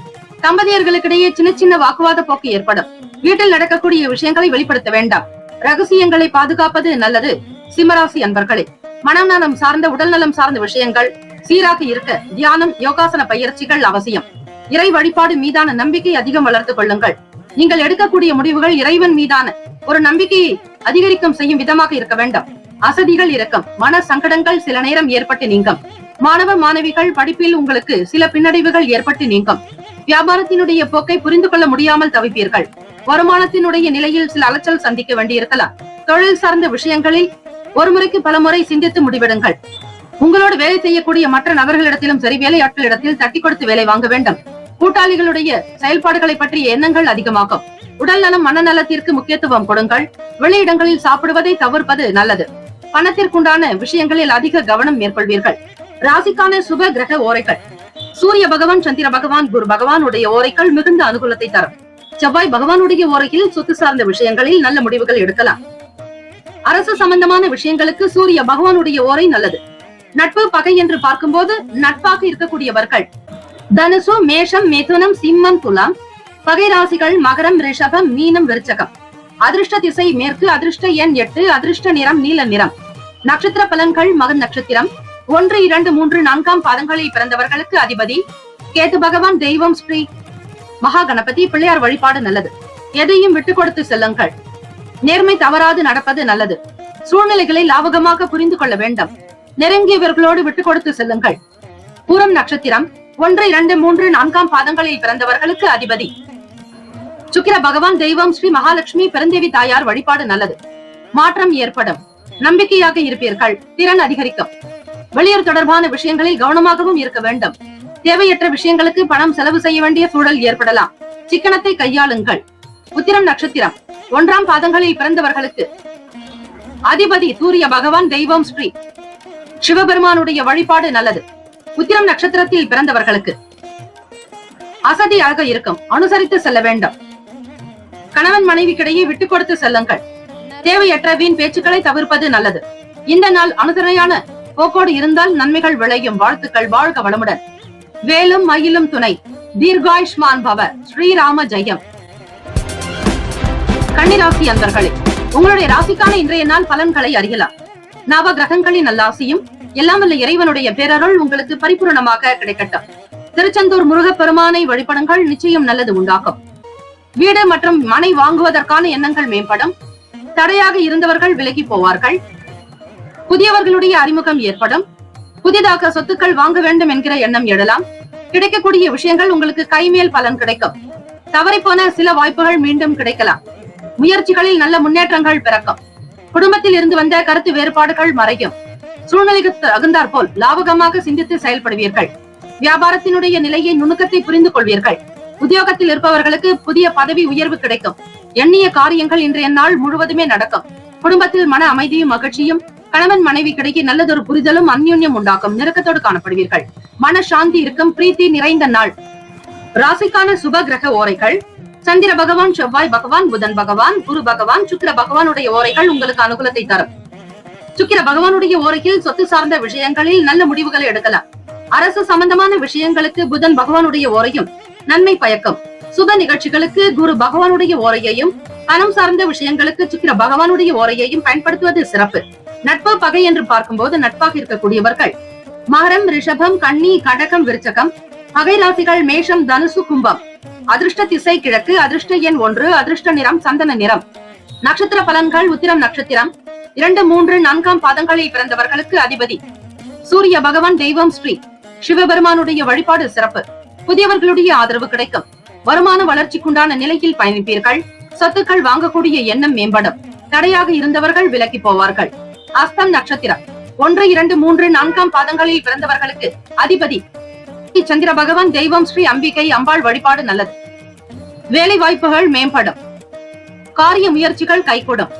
தம்பதியர்களுக்கிடையே சின்ன சின்ன வாக்குவாத போக்கு ஏற்படும். வீட்டில் நடக்கக்கூடிய விஷயங்களை வெளிப்படுத்த வேண்டாம். ரகசியங்களை பாதுகாப்பது நல்லது. சிம்மராசி அன்பர்களே, மனநலம் சார்ந்த உடல் நலம் சார்ந்த விஷயங்கள் சீராக இருக்க தியானம், யோகாசன பயிற்சிகள் அவசியம். இறை வழிபாடு மீதான நம்பிக்கை அதிகம் வளர்த்துக் கொள்ளுங்கள். நீங்கள் எடுக்கக்கூடிய முடிவுகள் இறைவன் மீதான ஒரு நம்பிக்கையை அதிகரிக்கும் செய்யும் விதமாக இருக்க வேண்டும். அசதிகள் இருக்கும். மன சங்கடங்கள் சில நேரம் ஏற்பட்டு நீங்கும். மாணவ மாணவிகள் படிப்பில் உங்களுக்கு சில பின்னடைவுகள் ஏற்பட்டு நீங்கும். வியாபாரத்தினுடைய போக்கை புரிந்து கொள்ள முடியாமல் தவிப்பீர்கள். வருமானத்தினுடைய நிலையில் சில அலைச்சல் சந்திக்க வேண்டியிருக்கலாம். தொழில் சார்ந்த விஷயங்களில் ஒரு முறைக்கு பல முறை சிந்தித்து முடிவெடுங்கள். உங்களோடு வேலை செய்யக்கூடிய மற்ற நபர்களிடத்திலும் சரி, வேலையாட்களிடத்தில் தட்டி கொடுத்து வேலை வாங்க வேண்டும். கூட்டாளிகளுடைய செயல்பாடுகளை பற்றிய எண்ணங்கள் அதிகமாகும். உடல் நலம், மனநலத்திற்கு முக்கியத்துவம் கொடுங்கள். வெளியிடங்களில் சாப்பிடுவதை தவிர்ப்பது நல்லது. பணத்திற்குண்டான விஷயங்களில் அதிக கவனம் மேற்கொள்வீர்கள். ராசிக்கான சுப கிரக ஓரைகள்: சூரிய பகவான், சந்திர பகவான், குரு பகவானுடைய ஓரைகள் மிகுந்த அனுகூலத்தை தரும். செவ்வாய் பகவானுடைய ஓரையில் சொத்து சார்ந்த விஷயங்களில் நல்ல முடிவுகள் எடுக்கலாம். அரசு சம்பந்தமான விஷயங்களுக்கு சூரிய பகவானுடைய ஓரை நல்லது. நட்பு பகை என்று பார்க்கும்போது நட்பாக இருக்கக்கூடியவர்கள் தனுசு, மேஷம், மிதுனம், சிம்மம், துலாம். பகை ராசிகள் மகரம், ரிஷபம், மீனம், விருச்சகம். அதிர்ஷ்ட திசை மேற்கு. அதிர்ஷ்ட எண் 8. அதிர்ஷ்ட நிறம் நீல நிறம். நட்சத்திர பலன்கள்: மகன் நட்சத்திரம் 1, 2, 3, 4 பாதங்களில் பிறந்தவர்களுக்கு அதிபதி கேது பகவான், தெய்வம் ஸ்ரீ மகா கணபதி, பிள்ளையார் வழிபாடு நல்லது. எதையும் விட்டு கொடுத்து செல்லுங்கள். நேர்மை தவறாது நடப்பது நல்லது. சூழ்நிலைகளை லாபகமாக புரிந்து கொள்ள வேண்டும். நெருங்கியவர்களோடு விட்டு கொடுத்து செல்லுங்கள். பூரம் நட்சத்திரம் 1, 2, 3, 4 பாதங்களில் பிறந்தவர்களுக்கு அதிபதி சுக்கிர பகவான், தெய்வம் ஸ்ரீ மகாலட்சுமி, பெருந்தேவி தாயார் வழிபாடு நல்லது. மாற்றம் ஏற்படும். நம்பிக்கையாக இருப்பீர்கள். திறன் அதிகரிக்கும். வெளியூர் தொடர்பான விஷயங்களில் கவனமாகவும் இருக்க வேண்டும். தேவையற்ற விஷயங்களுக்கு பணம் செலவு செய்ய வேண்டிய சூழல் ஏற்படலாம். சிக்கனத்தை கையாளுங்கள். உத்திரம் நட்சத்திரம் 1 பாதங்களில் பிறந்தவர்களுக்கு அதிபதி சூரிய பகவான், தெய்வம் ஸ்ரீ சிவபெருமானுடைய வழிபாடு நல்லது. உத்திரம் நட்சத்திரத்தில் பிறந்தவர்களுக்கு அசதியாக இருக்கும். அனுசரித்து செல்ல வேண்டும். கணவன் மனைவிக்கிடையே விட்டு கொடுத்து செல்லுங்கள். தேவையற்ற வீண் பேச்சுக்களை தவிர்ப்பது நல்லது. இந்த நாள் அனுசரணையான போக்கோடு இருந்தால் நன்மைகள் விளையும். வாழ்த்துக்கள். வாழ்க வளமுடன். வேலும் மயிலும் துணை. தீர்காயுஷ்மான் பவ. ஸ்ரீராம ஜெயம். கன்னிராசி அன்பர்களே, உங்களுடைய ராசிக்கான இன்றைய நாள் பலன்களை அறியலாம். நவ கிரகங்களின் நல்லாசியும் எல்லாம் வல்ல இறைவனுடைய பேரருள் உங்களுக்கு பரிபூரணமாக கிடைக்கட்டும். திருச்செந்தூர் முருகப்பெருமானை வழிபடுங்கள். நிச்சயம் நல்லது உண்டாகும். வீடு மற்றும் மனை வாங்குவதற்கான எண்ணங்கள் மேம்படும். தடையாக இருந்தவர்கள் விலகி போவார்கள். புதியவர்களுடைய அறிமுகம் ஏற்படும். புதிதாக சொத்துக்கள் வாங்க வேண்டும் என்கிற எண்ணம் எழலாம். கிடைக்கக்கூடிய விஷயங்கள் உங்களுக்கு கைமேல் பலன் கிடைக்கும். தவறிப்போன சில வாய்ப்புகள் மீண்டும் கிடைக்கலாம். முயற்சிகளில் நல்ல முன்னேற்றங்கள் பிறக்கும். குடும்பத்தில் இருந்து வந்த கருத்து வேறுபாடுகள் மறையும். சூழ்நிலைக்கு தகுந்தாற் போல் லாபகமாக சிந்தித்து செயல்படுவீர்கள். வியாபாரத்தினுடைய நிலையை நுணுக்கத்தை புரிந்து கொள்வீர்கள். உத்தியோகத்தில் இருப்பவர்களுக்கு புதிய பதவி உயர்வு கிடைக்கும். எண்ணிய காரியங்கள் இன்றைய நாள் முழுவதுமே நடக்கும். குடும்பத்தில் மன அமைதியும் மகிழ்ச்சியும், கணவன் மனைவிக்கிடையே நல்லதொரு புரிதலும் அந்யோன்யம் உண்டாக்கும். நெருக்கத்தோடு காணப்படுவீர்கள். மன சாந்தி இருக்கும். பிரீத்தி நிறைந்த நாள். ராசிக்கான சுப கிரக ஓரைகள்: சந்திர பகவான், செவ்வாய் பகவான், புதன் பகவான், குரு பகவான், சுக்கிர பகவானுடைய ஓரைகள் உங்களுக்கு அனுகூலத்தை தரும். சுக்கிர பகவானுடைய ஓரையில் சொத்து சார்ந்த விஷயங்களில் நல்ல முடிவுகளை எடுக்கலாம். அரசு சம்பந்தமான விஷயங்களுக்கு புதன் பகவானுடைய ஓரையும் நன்மை பயக்கும். சுப நிகழ்ச்சிகளுக்கு குரு பகவானுடைய ஓரையையும், பணம் சார்ந்த விஷயங்களுக்கு சுக்கிர பகவானுடைய ஓரையையும் பயன்படுத்துவது சிறப்பு. நட்பு பகை என்று பார்க்கும்போது நட்பாக இருக்கக்கூடியவர்கள் மகரம், ரிஷபம், கன்னி, கடகம், விருச்சகம். பகை ராசிகள் மேஷம், தனுசு, கும்பம். அதிர்ஷ்ட திசை கிழக்கு. அதிர்ஷ்ட எண் 1. அதிர்ஷ்ட நிறம் சந்தன நிறம். நட்சத்திர பலன்கள்: உத்திரம் நட்சத்திரம் 2, 3, 4 பாதங்களில் பிறந்தவர்களுக்கு அதிபதி சூரிய பகவான். தெய்வம் ஸ்ரீ சிவபெருமானுடைய வழிபாடு சிறப்பு. புதியவர்களுடைய ஆதரவு கிடைக்கும். வருமான வளர்ச்சிக்குண்டான நிலையில் பயணிப்பீர்கள். சொத்துக்கள் வாங்கக்கூடிய எண்ணம் மேம்படும். தடையாக இருந்தவர்கள் விலகி போவார்கள். அஸ்தம் நட்சத்திரம் 1, 2, 3, 4 பாதங்களில் பிறந்தவர்களுக்கு அதிபதி சந்திர பகவான். தெய்வம் ஸ்ரீ அம்பிகை அம்பாள் வழிபாடு நல்லது. வேலை வாய்ப்புகள் மேம்படும். காரிய முயற்சிகள் கைகூடும்.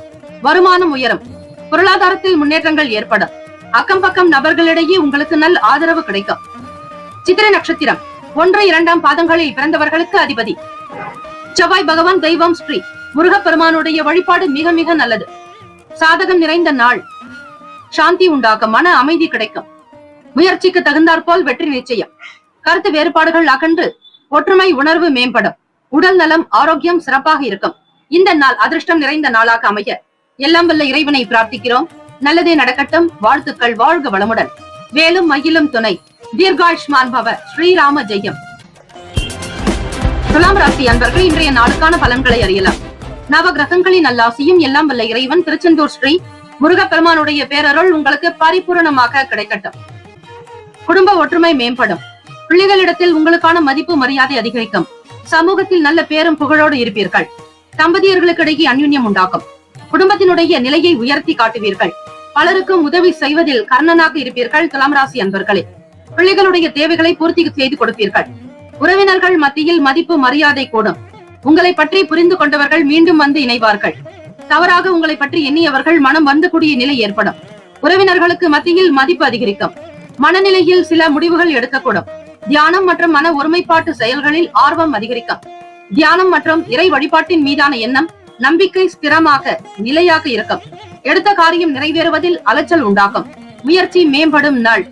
வருமானம் உயரும். பொருளாதாரத்தில் முன்னேற்றங்கள் ஏற்படும். அக்கம் பக்கம் நபர்களிடையே உங்களுக்கு நல்ல ஆதரவு கிடைக்கும். சித்திரை நட்சத்திரம் 1, 2 பாதங்களில் பிறந்தவர்களுக்கு அதிபதி செவ்வாய் பகவான். தெய்வம் ஸ்ரீ முருகப்பெருமானுடைய வழிபாடு மிக மிக நல்லது. சாதகம் நிறைந்த நாள். சாந்தி உண்டாகும். மன அமைதி கிடைக்கும். முயற்சிக்கு தகுந்தாற்போல் வெற்றி நிச்சயம். கருத்து வேறுபாடுகள் அகன்று ஒற்றுமை உணர்வு மேம்படும். உடல் நலம் ஆரோக்கியம் சிறப்பாக இருக்கும். இந்த நாள் அதிர்ஷ்டம் நிறைந்த நாளாக அமைய எல்லாம் வல்ல இறைவனை பிரார்த்திக்கிறோம். நல்லதே நடக்கட்டும். வாழ்த்துக்கள். வாழ்க வளமுடன். வேலும் மயிலும் துணை. தீர்காயுஷ்மான் பவ. ஸ்ரீராம ஜெயம். துலாம் ராசி அன்பர்கள் இன்றைய நாளுக்கான பலன்களை அறியலாம். நவ கிரகங்களின் நல்லாசியும் எல்லாம் வல்ல இறைவன் திருச்செந்தூர் ஸ்ரீ முருகப்பெருமானுடைய பேரருள் உங்களுக்கு பரிபூரணமாக கிடைக்கட்டும். குடும்ப ஒற்றுமை மேம்படும். பிள்ளைகளிடத்தில் உங்களுக்கான மதிப்பு மரியாதை அதிகரிக்கும். சமூகத்தில் நல்ல பேரும் புகழோடு இருப்பீர்கள். தம்பதியர்களுக்கிடையே அந்யுன்யம் உண்டாகும். குடும்பத்தினுடைய நிலையை உயர்த்தி காட்டுவீர்கள். பலருக்கும் உதவி செய்வதில் கர்ணனாக இருப்பீர்கள். துலாம் ராசி அன்பர்களே, பிள்ளைகளுடைய தேவைகளை பூர்த்தி செய்து கொடுப்பீர்கள். உறவினர்கள் மத்தியில் மதிப்பு மரியாதை கூடும். உங்களை பற்றி புரிந்து கொண்டவர்கள் மீண்டும் வந்து இணைவார்கள். தவறாக உங்களை பற்றி எண்ணியவர்கள் மனம் வந்து கூடிய நிலை ஏற்படும். உறவினர்களுக்கு மத்தியில் மதிப்பு அதிகரிக்கும். மனநிலையில் சில முடிவுகள் எடுக்கக்கூடும். தியானம் மற்றும் மன ஒருமைப்பாட்டு செயல்களில் ஆர்வம் அதிகரிக்கும். தியானம் மற்றும் இறை வழிபாட்டின் மீதான எண்ணம் நம்பிக்கை ஸ்திரமாக நிலையாக இருக்கும். எடுத்த காரியம் நிறைவேறுவதில் அலைச்சல் உண்டாகும். முயற்சி மேம்படும் நாள்.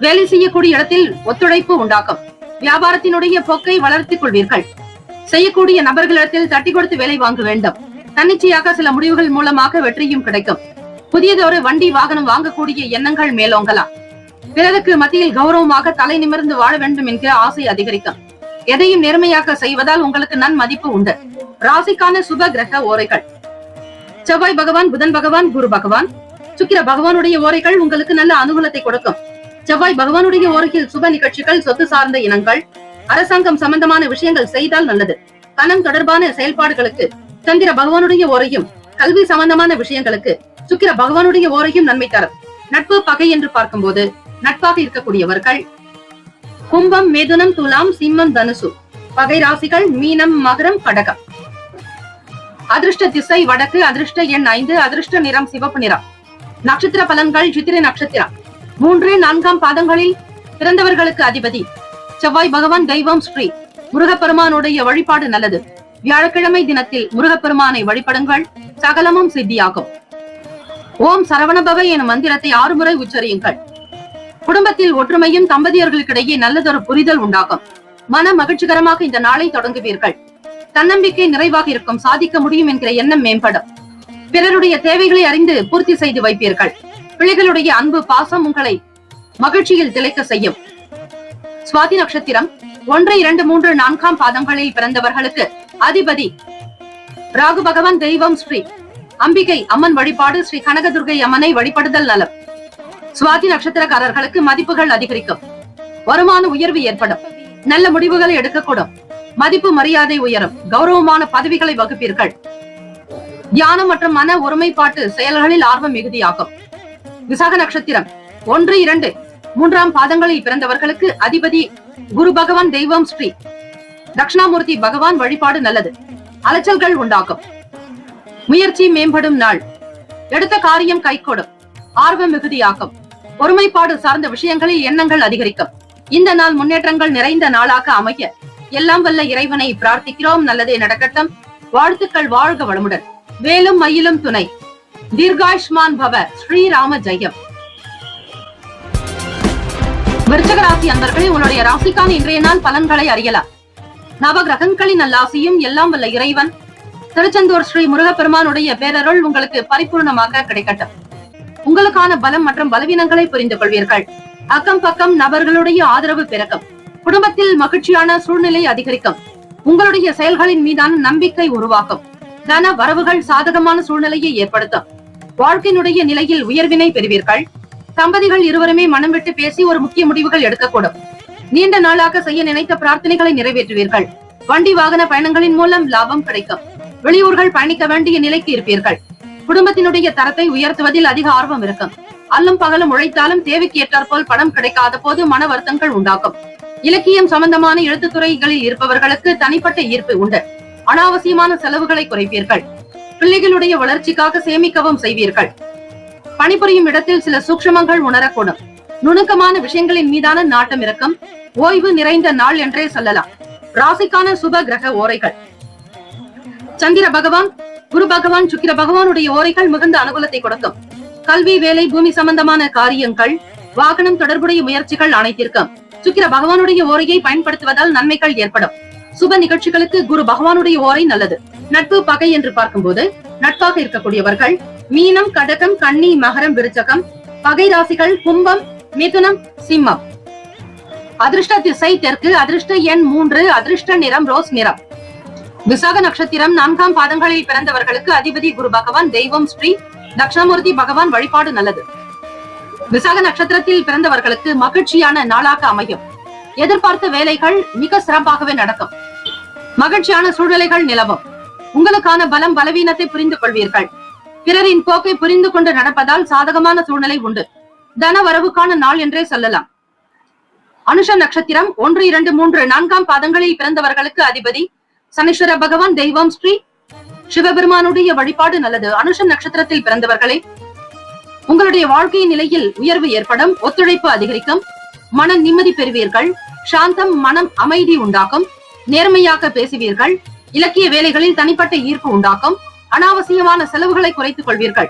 வேலை செய்யக்கூடிய இடத்தில் ஒத்துழைப்பு உண்டாகும். வியாபாரத்தினுடைய போக்கை வளர்த்துக் கொள்வீர்கள். செய்யக்கூடிய நபர்களிடத்தில் தட்டி கொடுத்து வேலை வாங்க வேண்டும். தன்னிச்சையாக சில முடிவுகள் மூலமாக வெற்றியும் கிடைக்கும். புதியதொரு வண்டி வாகனம் வாங்கக்கூடிய எண்ணங்கள் மேலோங்கலாம். பிறருக்கு மத்தியில் கௌரவமாக தலை நிமிர்ந்து வாழ வேண்டும் என்கிற ஆசை அதிகரிக்கும். எதையும் நேர்மையாக செய்வதால் உங்களுக்கு நன்மதிப்பு உண்டு. ராசிக்கான சுப கிரக ஓரைகள்: செவ்வாய் பகவான், புதன் பகவான், குரு பகவான். சுக்கிர பகவானுடைய ஓரைகள் உங்களுக்கு நல்ல அனுகூலத்தை கொடுக்கும். செவ்வாய் பகவானுடைய ஓரையில் சுப நிகழ்ச்சிகள், சொத்து சார்ந்த இனங்கள், அரசாங்கம் சம்பந்தமான விஷயங்கள் செய்தால் நல்லது. பணம் தொடர்பான செயல்பாடுகளுக்கு சந்திர பகவானுடைய ஓரையும், கல்வி சம்பந்தமான விஷயங்களுக்கு சுக்கிர பகவானுடைய ஓரையும் நன்மை தரும். நட்பு பகை என்று பார்க்கும்போது நட்பாக இருக்கக்கூடியவர்கள் கும்பம், மிதுனம், துலாம், சிம்மம், தனுசு. பகை ராசிகள் மீனம், மகரம், கடகம். அதிர்ஷ்ட திசை வடக்கு. அதிர்ஷ்ட எண் 5. அதிர்ஷ்ட நிறம் சிவப்பு நிறம். நட்சத்திர பலன்கள்: சித்திரை நட்சத்திரம் 3, 4 பாதங்களில் பிறந்தவர்களுக்கு அதிபதி செவ்வாய் பகவான். தெய்வம் ஸ்ரீ முருகப்பெருமானுடைய வழிபாடு நல்லது. வியாழக்கிழமை தினத்தில் முருகப்பெருமானை வழிபடுங்கள். சகலமும் சித்தியாகும். ஓம் சரவணபவ எனும் மந்திரத்தை 6 முறை உச்சரியுங்கள். குடும்பத்தில் ஒற்றுமையும் தம்பதியர்களுக்கிடையே நல்லதொரு புரிதல் உண்டாகும். மன மகிழ்ச்சிகரமாக இந்த நாளை தொடங்குவீர்கள். தன்னம்பிக்கை நிறைவாக இருக்கும். சாதிக்க முடியும் என்கிற எண்ணம் மேம்படும். பிறருடைய தேவைகளை அறிந்து பூர்த்தி செய்து வைப்பீர்கள். பிள்ளைகளுடைய அன்பு பாசம் உங்களை மகிழ்ச்சியில் திளைக்க செய்யும். சுவாதி நட்சத்திரம் 1, 2, 3, 4 பாதங்களில் பிறந்தவர்களுக்கு அதிபதி ராகு பகவான். தெய்வம் ஸ்ரீ அம்பிகை அம்மன் வழிபாடு. ஸ்ரீ கனகதுர்கை அம்மனை வழிபடுதல் நலம். சுவாதி நட்சத்திரக்காரர்களுக்கு மதிப்புகள் அதிகரிக்கும். வருமான உயர்வு ஏற்படும். நல்ல முடிவுகளை எடுக்கக்கூடும். மதிப்பு மரியாதை உயரும். கௌரவமான பதவிகளை வகுப்பீர்கள். தியானம் மற்றும் மன ஒருமைப்பாட்டு செயல்களில் ஆர்வம் மிகுதியாகும். விசாக நட்சத்திரம் 1, 2, 3 பாதங்களில் பிறந்தவர்களுக்கு அதிபதி குரு பகவான் தெய்வம் ஸ்ரீ தட்சிணாமூர்த்தி பகவான் வழிபாடு நல்லது. அலைச்சல்கள் உண்டாகும். முயற்சி மேம்படும் நாள். எடுத்த காரியம் கைகூடும். ஆர்வம் மிகுதியாகும். ஒருமைப்பாடு சார்ந்த விஷயங்களில் எண்ணங்கள் அதிகரிக்கும். இந்த நாள் முன்னேற்றங்கள் நிறைந்த நாளாக அமைய எல்லாம் வல்ல இறைவனை பிரார்த்திக்கிறோம். நல்லதே நடக்கட்டும். வாழ்த்துக்கள். வாழ்க வளமுடன். வேலும் மயிலும் துணை. தீர்காயுஷ்மான் பவ. ஸ்ரீராம ஜெயம். விருச்சிக ராசி அன்பர்களே, உங்களுடைய ராசிக்கான இன்றைய நாள் பலன்களை அறியலாம். நவ கிரகங்களின் நல்லாசியும் எல்லாம் வல்ல இறைவன் திருச்செந்தூர் ஸ்ரீ முருகப்பெருமானுடைய பேரருள் உங்களுக்கு பரிபூர்ணமாக கிடைக்கட்டும். உங்களுக்கான பலம் மற்றும் பலவீனங்களை புரிந்து கொள்வீர்கள். அக்கம் பக்கம் நபர்களுடைய ஆதரவு பிறக்கும். குடும்பத்தில் மகிழ்ச்சியான சூழ்நிலை அதிகரிக்கும். உங்களுடைய செயல்களின் மீதான நம்பிக்கை உருவாக்கும். தன வரவுகள் சாதகமான சூழ்நிலையை ஏற்படுத்தும். வாழ்க்கையினுடைய நிலையில் உயர்வினை பெறுவீர்கள். தம்பதிகள் இருவருமே மனம் விட்டு பேசி ஒரு முக்கிய முடிவுகள் எடுக்கக்கூடும். நீண்ட நாளாக செய்ய நினைத்த பிரார்த்தனைகளை நிறைவேற்றுவீர்கள். வண்டி வாகன பயணங்களின் மூலம் லாபம் கிடைக்கும். வெளியூர்கள் பயணிக்க வேண்டிய நிலைக்கு இருப்பீர்கள். குடும்பத்தினுடைய தரத்தை உயர்த்துவதில் அதிக ஆர்வம் இருக்கும். அல்லும் பகலும் உழைத்தாலும் தேவைக்கு ஏற்றாற்போல் பணம் கிடைக்காத போது மன வருத்தங்கள் உண்டாகும். இலக்கியம் சம்பந்தமான எழுத்துத்துறைகளில் இருப்பவர்களுக்கு தனிப்பட்ட ஈர்ப்பு உண்டு. அனாவசியமான செலவுகளை குறைப்பீர்கள். பிள்ளைகளுடைய வளர்ச்சிக்காக சேமிக்கவும் செய்வீர்கள். பணிபுரியும் இடத்தில் சில சூக்ஷ்மங்கள் உணரக்கூடும். நுணுக்கமான விஷயங்களின் மீதான நாட்டம் இருக்கும். ஓய்வு நிறைந்த நாள் என்றே சொல்லலாம். ராசிக்கான சுப கிரக ஓரைகள். சந்திர பகவான், குரு பகவான், சுக்கிர பகவானுடைய ஓரைகள் மிகுந்த அனுகூலத்தை கொடுக்கும். கல்வி, வேலை, பூமி சம்பந்தமான காரியங்கள், வாகனம் தொடர்புடைய முயற்சிகள் அனைத்திற்கும் சுக்கிர பகவானுடைய ஓரையை பயன்படுத்துவதால் நன்மைகள் ஏற்படும். சுப நிகழ்ச்சிகளுக்கு குரு பகவானுடைய ஓரை நல்லது. நட்பு, பகை என்று பார்க்கும்போது நட்பாக இருக்கக்கூடியவர்கள் மீனம், கடகம், கன்னி, மகரம், விருச்சகம். பகை ராசிகள் கும்பம், மிதுனம், சிம்மம். அதிர்ஷ்ட திசை தெற்கு. அதிர்ஷ்ட எண் 3. அதிர்ஷ்ட நிறம் ரோஸ் நிறம். விசாக நட்சத்திரம் 4 பாதங்களில் பிறந்தவர்களுக்கு அதிபதி குரு பகவான் தெய்வம் ஸ்ரீ தட்சிணாமூர்த்தி பகவான் வழிபாடு நல்லது. விசாக நட்சத்திரத்தில் பிறந்தவர்களுக்கு மகிழ்ச்சியான நாளாக அமையும். எதிர்பார்த்த வேலைகள் மிக சிறப்பாகவே நடக்கும். மகிழ்ச்சியான சூழ்நிலைகள் நிலவும். உங்களுக்கான பலம் பலவீனத்தை புரிந்து கொள்வீர்கள். பிறரின் போக்கை புரிந்து கொண்டு நடப்பதால் சாதகமான சூழ்நிலை உண்டு. தன வரவுக்கான நாள் என்றே சொல்லலாம். அனுஷ நட்சத்திரம் 1, 2, 3, 4 பாதங்களில் பிறந்தவர்களுக்கு அதிபதி சனீஸ்வர பகவான் தெய்வம் ஸ்ரீ சிவபெருமானுடைய வழிபாடு நல்லது. அனுஷ நட்சத்திரத்தில் பிறந்தவர்களே, உங்களுடைய வாழ்க்கை நிலையில் உயர்வு ஏற்படும். ஒத்துழைப்பு அதிகரிக்கும். மன நிம்மதி பெறுவீர்கள். சாந்தம், மனம் அமைதி உண்டாக்கும். நேர்மையாக பேசுவீர்கள். இலக்கிய வேலைகளில் தனிப்பட்ட ஈர்ப்பு உண்டாக்கும். அனாவசியமான செலவுகளை குறைத்துக் கொள்வீர்கள்.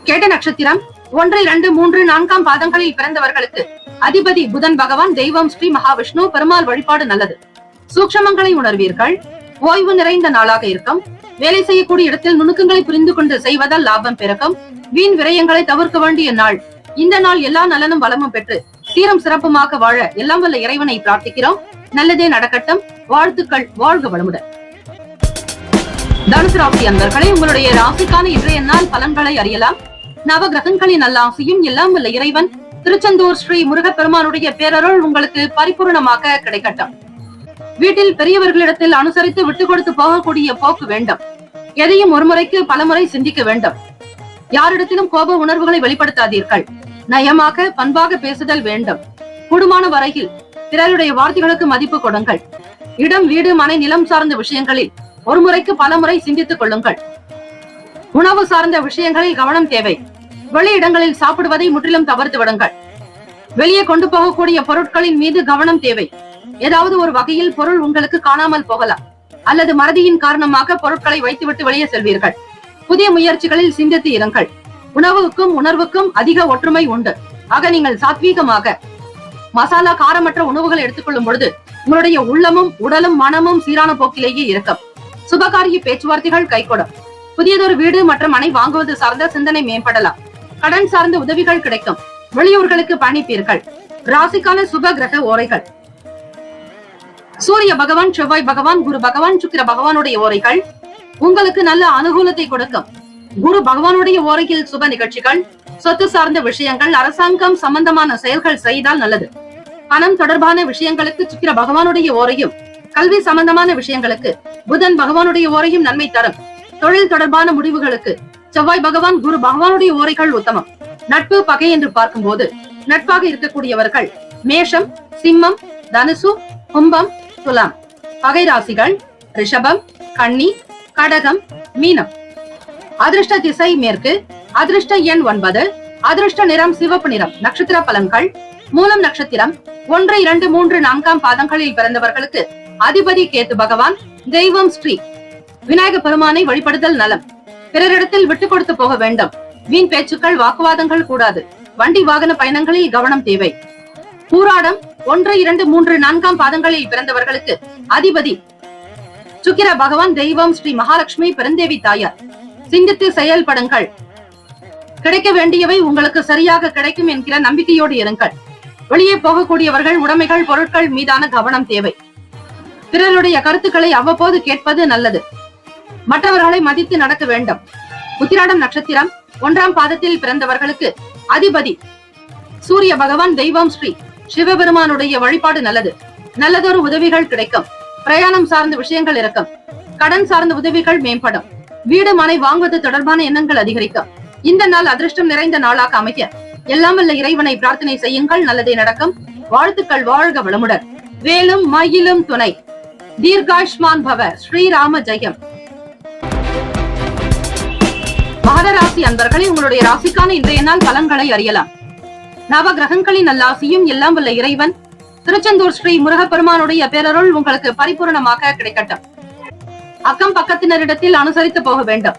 கேட்ட நட்சத்திரம் 1, 2, 3, 4 பாதங்களில் பிறந்தவர்களுக்கு அதிபதி புதன் பகவான் தெய்வம் ஸ்ரீ மகாவிஷ்ணு பெருமாள் வழிபாடு நல்லது. சூக்ஷ்மங்களை உணர்வீர்கள். ஓய்வு நிறைந்த நாளாக இருக்கும். வேலை செய்யக்கூடிய இடத்தில் நுணுக்கங்களை புரிந்து கொண்டு செய்வதால் லாபம் பிறக்கும். வீண் விரயங்களை தவிர்க்க வேண்டிய நாள். இந்த நாள் எல்லா நலனும் வளமும் பெற்று சீரம் சிறப்புமாக வாழ எல்லாம் வல்ல இறைவனை பிரார்த்திக்கிறோம். நல்லதே நடக்கட்டும். வாழ்த்துக்கள். வாழ்க வளமுடன். தனுசு ராசி அன்பர்களே, உங்களுடைய ராசிக்கான இன்றைய நாள் பலன்களை அறியலாம். நவ கிரகங்களின் நல்லாசியும் எல்லாம் வல்ல இறைவன் திருச்செந்தூர் ஸ்ரீ முருகப்பெருமானுடைய பேரருள் உங்களுக்கு பரிபூர்ணமாக கிடைக்கட்டும். வீட்டில் பெரியவர்களிடத்தில் அனுசரித்து விட்டு கொடுத்து போகக்கூடிய போக்கு வேண்டும். எதையும் ஒரு முறைக்கு பலமுறை சிந்திக்க வேண்டும். யாரிடத்திலும் கோப உணர்வுகளை வெளிப்படுத்தாதீர்கள். நயமாக பண்பாக பேசுதல் வேண்டும். கூடுமான வரையில் பிறருடைய வார்த்தைகளுக்கு மதிப்பு கொடுங்கள். இடம், வீடு, மனை, நிலம் சார்ந்த விஷயங்களில் ஒரு முறைக்கு பல முறை சிந்தித்துக் கொள்ளுங்கள். உணவு சார்ந்த விஷயங்களில் கவனம் தேவை. வெளி இடங்களில் சாப்பிடுவதை முற்றிலும் தவிர்த்து விடுங்கள். வெளியே கொண்டு போகக்கூடிய பொருட்களின் மீது கவனம் தேவை. ஏதாவது ஒரு வகையில் பொருள் உங்களுக்கு காணாமல் போகலாம். அல்லது மறதியின் காரணமாக பொருட்களை வைத்துவிட்டு வெளியே செல்வீர்கள். புதிய முயற்சிகளில் சிந்தித்து இருங்கள். உணவுக்கும் உணர்வுக்கும் அதிக ஒற்றுமை உண்டு. ஆக நீங்கள் சாத்வீகமாக மசாலா காரமற்ற உணவுகளை எடுத்துக்கொள்ளும் பொழுது உங்களுடைய உள்ளமும் உடலும் மனமும் சீரான போக்கிலேயே இருக்கும். சுபகாரிய பேச்சுவார்த்தைகள் கைகூடும். புதியதொரு வீடு மற்றும் மனை வாங்குவது சார்ந்த சிந்தனை மேம்படலாம். கடன் சார்ந்த உதவிகள் கிடைக்கும். வெளியூர்களுக்கு பயணிப்பீர்கள். ராசிக்கான சுப கிரக ஓரைகள். சூரிய பகவான், செவ்வாய் பகவான், குரு பகவான், சுக்கிர பகவானுடைய ஓரைகள் உங்களுக்கு நல்ல அனுகூலத்தை கொடுக்கும். குரு பகவானுடைய ஓரையில் சுப நிகழ்ச்சிகள், சொத்து சார்ந்த விஷயங்கள், அரசாங்கம் சம்பந்தமான செயல்கள் செய்தால் நல்லது. பணம் தொடர்பான விஷயங்களுக்கு சுக்கிர பகவானுடைய ஓரையும், கல்வி சம்பந்தமான விஷயங்களுக்கு புதன் பகவானுடைய ஓரையும் நன்மை தரும். தொழில் தொடர்பான முடிவுகளுக்கு செவ்வாய் பகவான் குரு பகவானுடைய ஓரைகள் உத்தமம். நட்பு பகை என்று பார்க்கும்போது நட்பாக இருக்கக்கூடியவர்கள் மேஷம், சிம்மம், தனுசு, கும்பம், துலாம். பகை ராசிகள் ரிஷபம், கன்னி, கடகம், மீனம். அதிர்ஷ்ட திசை மேற்கு. அதிர்ஷ்ட எண் 9. அதிர்ஷ்ட நிறம் சிவப்பு நிறம். நட்சத்திர பலன்கள். மூலம் நட்சத்திரம் 1, 2, 3, 4 பாதங்களில் பிறந்தவர்களுக்கு அதிபதி கேத்து பகவான். தெய்வம் ஸ்ரீ விநாயக பெருமானை வழிபடுதல் நலம். பிறரிடத்தில் விட்டு கொடுத்து போக வேண்டும். வீண் பேச்சுக்கள், வாக்குவாதங்கள் கூடாது. வண்டி வாகன பயணங்களில் கவனம் தேவை. பூராடம் 1, 2, 3, 4 பாதங்களில் பிறந்தவர்களுக்கு அதிபதி சுக்கிர பகவான். தெய்வம் ஸ்ரீ மகாலட்சுமி பெருந்தேவி தாயார். சிந்தித்து செயல்படுங்கள். கிடைக்க வேண்டியவை உங்களுக்கு சரியாக கிடைக்கும் என்கிற நம்பிக்கையோடு இருங்கள். வெளியே போகக்கூடியவர்கள் உடைமைகள், பொருட்கள் மீதான கவனம் தேவை. பிறருடைய கருத்துக்களை அவ்வப்போது கேட்பது நல்லது. மற்றவர்களை மதித்து நடக்க வேண்டும். உத்திராடம் நட்சத்திரம் 1ஆம் பாதத்தில் பிறந்தவர்களுக்கு அதிபதி சூரிய பகவான். தெய்வம் ஸ்ரீ சிவபெருமானுடைய வழிபாடு நல்லது. நல்லதொரு உதவிகள் கிடைக்கும். பிரயாணம் சார்ந்த விஷயங்கள் இருக்கும். கடன் சார்ந்த உதவிகள் மேம்படும். வீடு மனை வாங்குவது தொடர்பான எண்ணங்கள் அதிகரிக்கும். இந்த நாள் அதிர்ஷ்டம் நிறைந்த நாளாக அமைக்க எல்லாம் வல்ல இறைவனை பிரார்த்தனை செய்யுங்கள். நல்லதே நடக்கும். வாழ்த்துக்கள். வாழ்க வளமுடன். வேலும் மயிலும் துணை. தீர்காயுஷ்மான் பவ. ஸ்ரீராம ஜெயம். மகர ராசி அன்பர்களே, உங்களுடைய ராசிக்கான இன்றைய நாள் பலன்களை அறியலாம். நவ கிரகங்களின் நல்லாசியும் எல்லாம் வல்ல இறைவன் திருச்செந்தூர் ஸ்ரீ முருகப்பெருமானுடைய பேரருள் உங்களுக்கு பரிபூர்ணமாக கிடைக்கட்டும். அக்கம் பக்கத்தினரிடத்தில் அனுசரித்து போக வேண்டும்.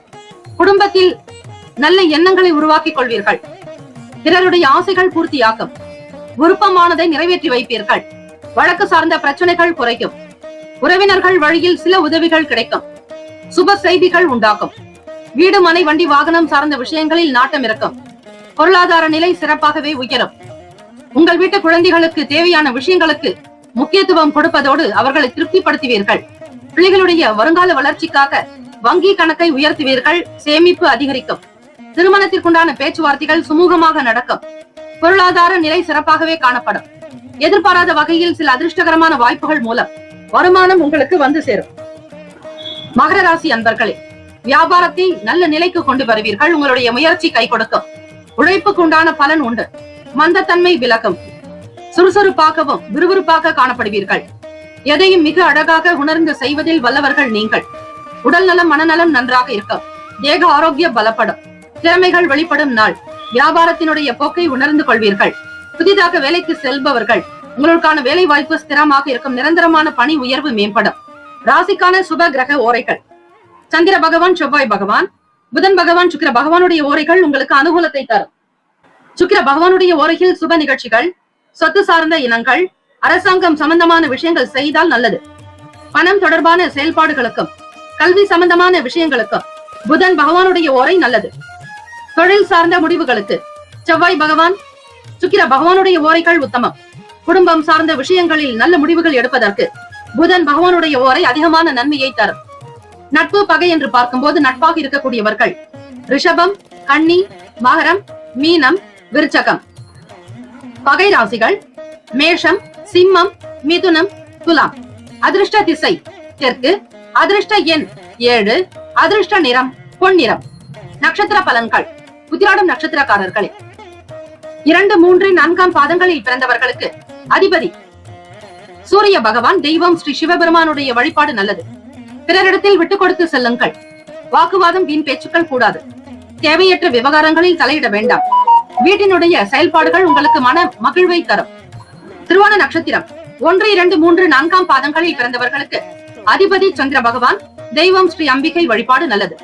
குடும்பத்தில் நல்ல எண்ணங்களை உருவாக்கிக் கொள்வீர்கள். பிறருடைய ஆசைகள் பூர்த்தியாகும். விருப்பமானதை நிறைவேற்றி வைப்பீர்கள். வழக்கு சார்ந்த பிரச்சனைகள் குறையும். உறவினர்கள் வழியில் சில உதவிகள் கிடைக்கும். சுப செய்திகள் உண்டாகும். வீடு மனை வண்டி வாகனம் சார்ந்த விஷயங்களில் நாட்டம் இருக்கும். பொருளாதார நிலை சிறப்பாகவே உயரும். உங்கள் வீட்டு குழந்தைகளுக்கு தேவையான விஷயங்களுக்கு முக்கியத்துவம் கொடுப்பதோடு அவர்களை திருப்திப்படுத்துவீர்கள். பிள்ளைகளுடைய வருங்கால வளர்ச்சிக்காக வங்கி கணக்கை உயர்த்துவீர்கள். சேமிப்பு அதிகரிக்கும். திருமணத்திற்குண்டான பேச்சுவார்த்தைகள் சுமூகமாக நடக்கும். பொருளாதார நிலை சிறப்பாகவே காணப்படும். எதிர்பாராத வகையில் சில அதிர்ஷ்டகரமான வாய்ப்புகள் மூலம் வருமானம் உங்களுக்கு வந்து சேரும். மகர ராசி அன்பர்களே, வியாபாரத்தை நல்ல நிலைக்கு கொண்டு வருவீர்கள். உங்களுடைய முயற்சி கை கொடுக்கும். உழைப்புக்கு உண்டான பலன் உண்டு. மந்தத்தன்மை விலகும். சுறுசுறுப்பாகவும் விறுவிறுப்பாக காணப்படுவீர்கள். எதையும் மிக அழகாக உணர்ந்து செய்வதில் வல்லவர்கள் நீங்கள். உடல் நலம், மனநலம் நன்றாக இருக்கும். தேக ஆரோக்கியம் பலப்படும். திறமைகள் வெளிப்படும் நாள். வியாபாரத்தினுடைய போக்கை உணர்ந்து கொள்வீர்கள். புதிதாக வேலைக்கு செல்பவர்கள் உங்களுக்கான வேலை வாய்ப்பு ஸ்திரமாக இருக்கும். நிரந்தரமான பணி உயர்வு மேம்படும். ராசிக்கான சுப கிரக ஓரைகள். சந்திர பகவான், செவ்வாய் பகவான், புதன் பகவான், சுக்கிர பகவானுடைய ஓரைகள் உங்களுக்கு அனுகூலத்தை தரும். சுக்கிர பகவானுடைய ஓரையில் சுப நிகழ்ச்சிகள், சொத்து சார்ந்த இனங்கள், அரசாங்கம் சம்பந்தமான விஷயங்கள் செய்தால் நல்லது. பணம் தொடர்பான செயல்பாடுகளுக்கும் கல்வி சம்பந்தமான விஷயங்களுக்கும் புதன் பகவானுடைய ஓரை நல்லது. தொழில் சார்ந்த முடிவுகளுக்கு செவ்வாய் பகவான், சுக்கிர பகவானுடைய ஓரைகள் உத்தமம். குடும்பம் சார்ந்த விஷயங்களில் நல்ல முடிவுகள் எடுப்பதற்கு புதன் பகவானுடைய ஓரை அதிகமான நன்மையை தரும். நட்பு பகை என்று பார்க்கும்போது நட்பாக இருக்கக்கூடியவர்கள் ரிஷபம், கன்னி, மகரம், மீனம், விருச்சகம். பகை ராசிகள் மேஷம், சிம்மம், மிதுனம், துலாம். அதிர்ஷ்ட திசை தெற்கு. அதிர்ஷ்ட எண் 7. அதிர்ஷ்ட நிறம் பொன்னிறம். நட்சத்திர பலன்கள். உத்திராடம் நட்சத்திரக்காரர்களே, 2, 3, 4 பாதங்களில் பிறந்தவர்களுக்கு அதிபதி சூரிய பகவான். தெய்வம் ஸ்ரீ சிவபெருமானுடைய வழிபாடு நல்லது. பிறரிடத்தில் விட்டுக் கொடுத்து செல்லுங்கள். வாக்குவாதம், வீண் பேச்சுக்கள் கூடாது. தேவையற்ற விவகாரங்களில் தலையிட வேண்டாம். வீட்டினுடைய செயல்பாடுகள் உங்களுக்கு மன மகிழ்வை தரும். திருவோண நட்சத்திரம் 1, 2, 3, 4 பாதங்களில் பிறந்தவர்களுக்கு அதிபதி சந்திர பகவான். தெய்வம் ஸ்ரீ அம்பிகை வழிபாடு நல்லது.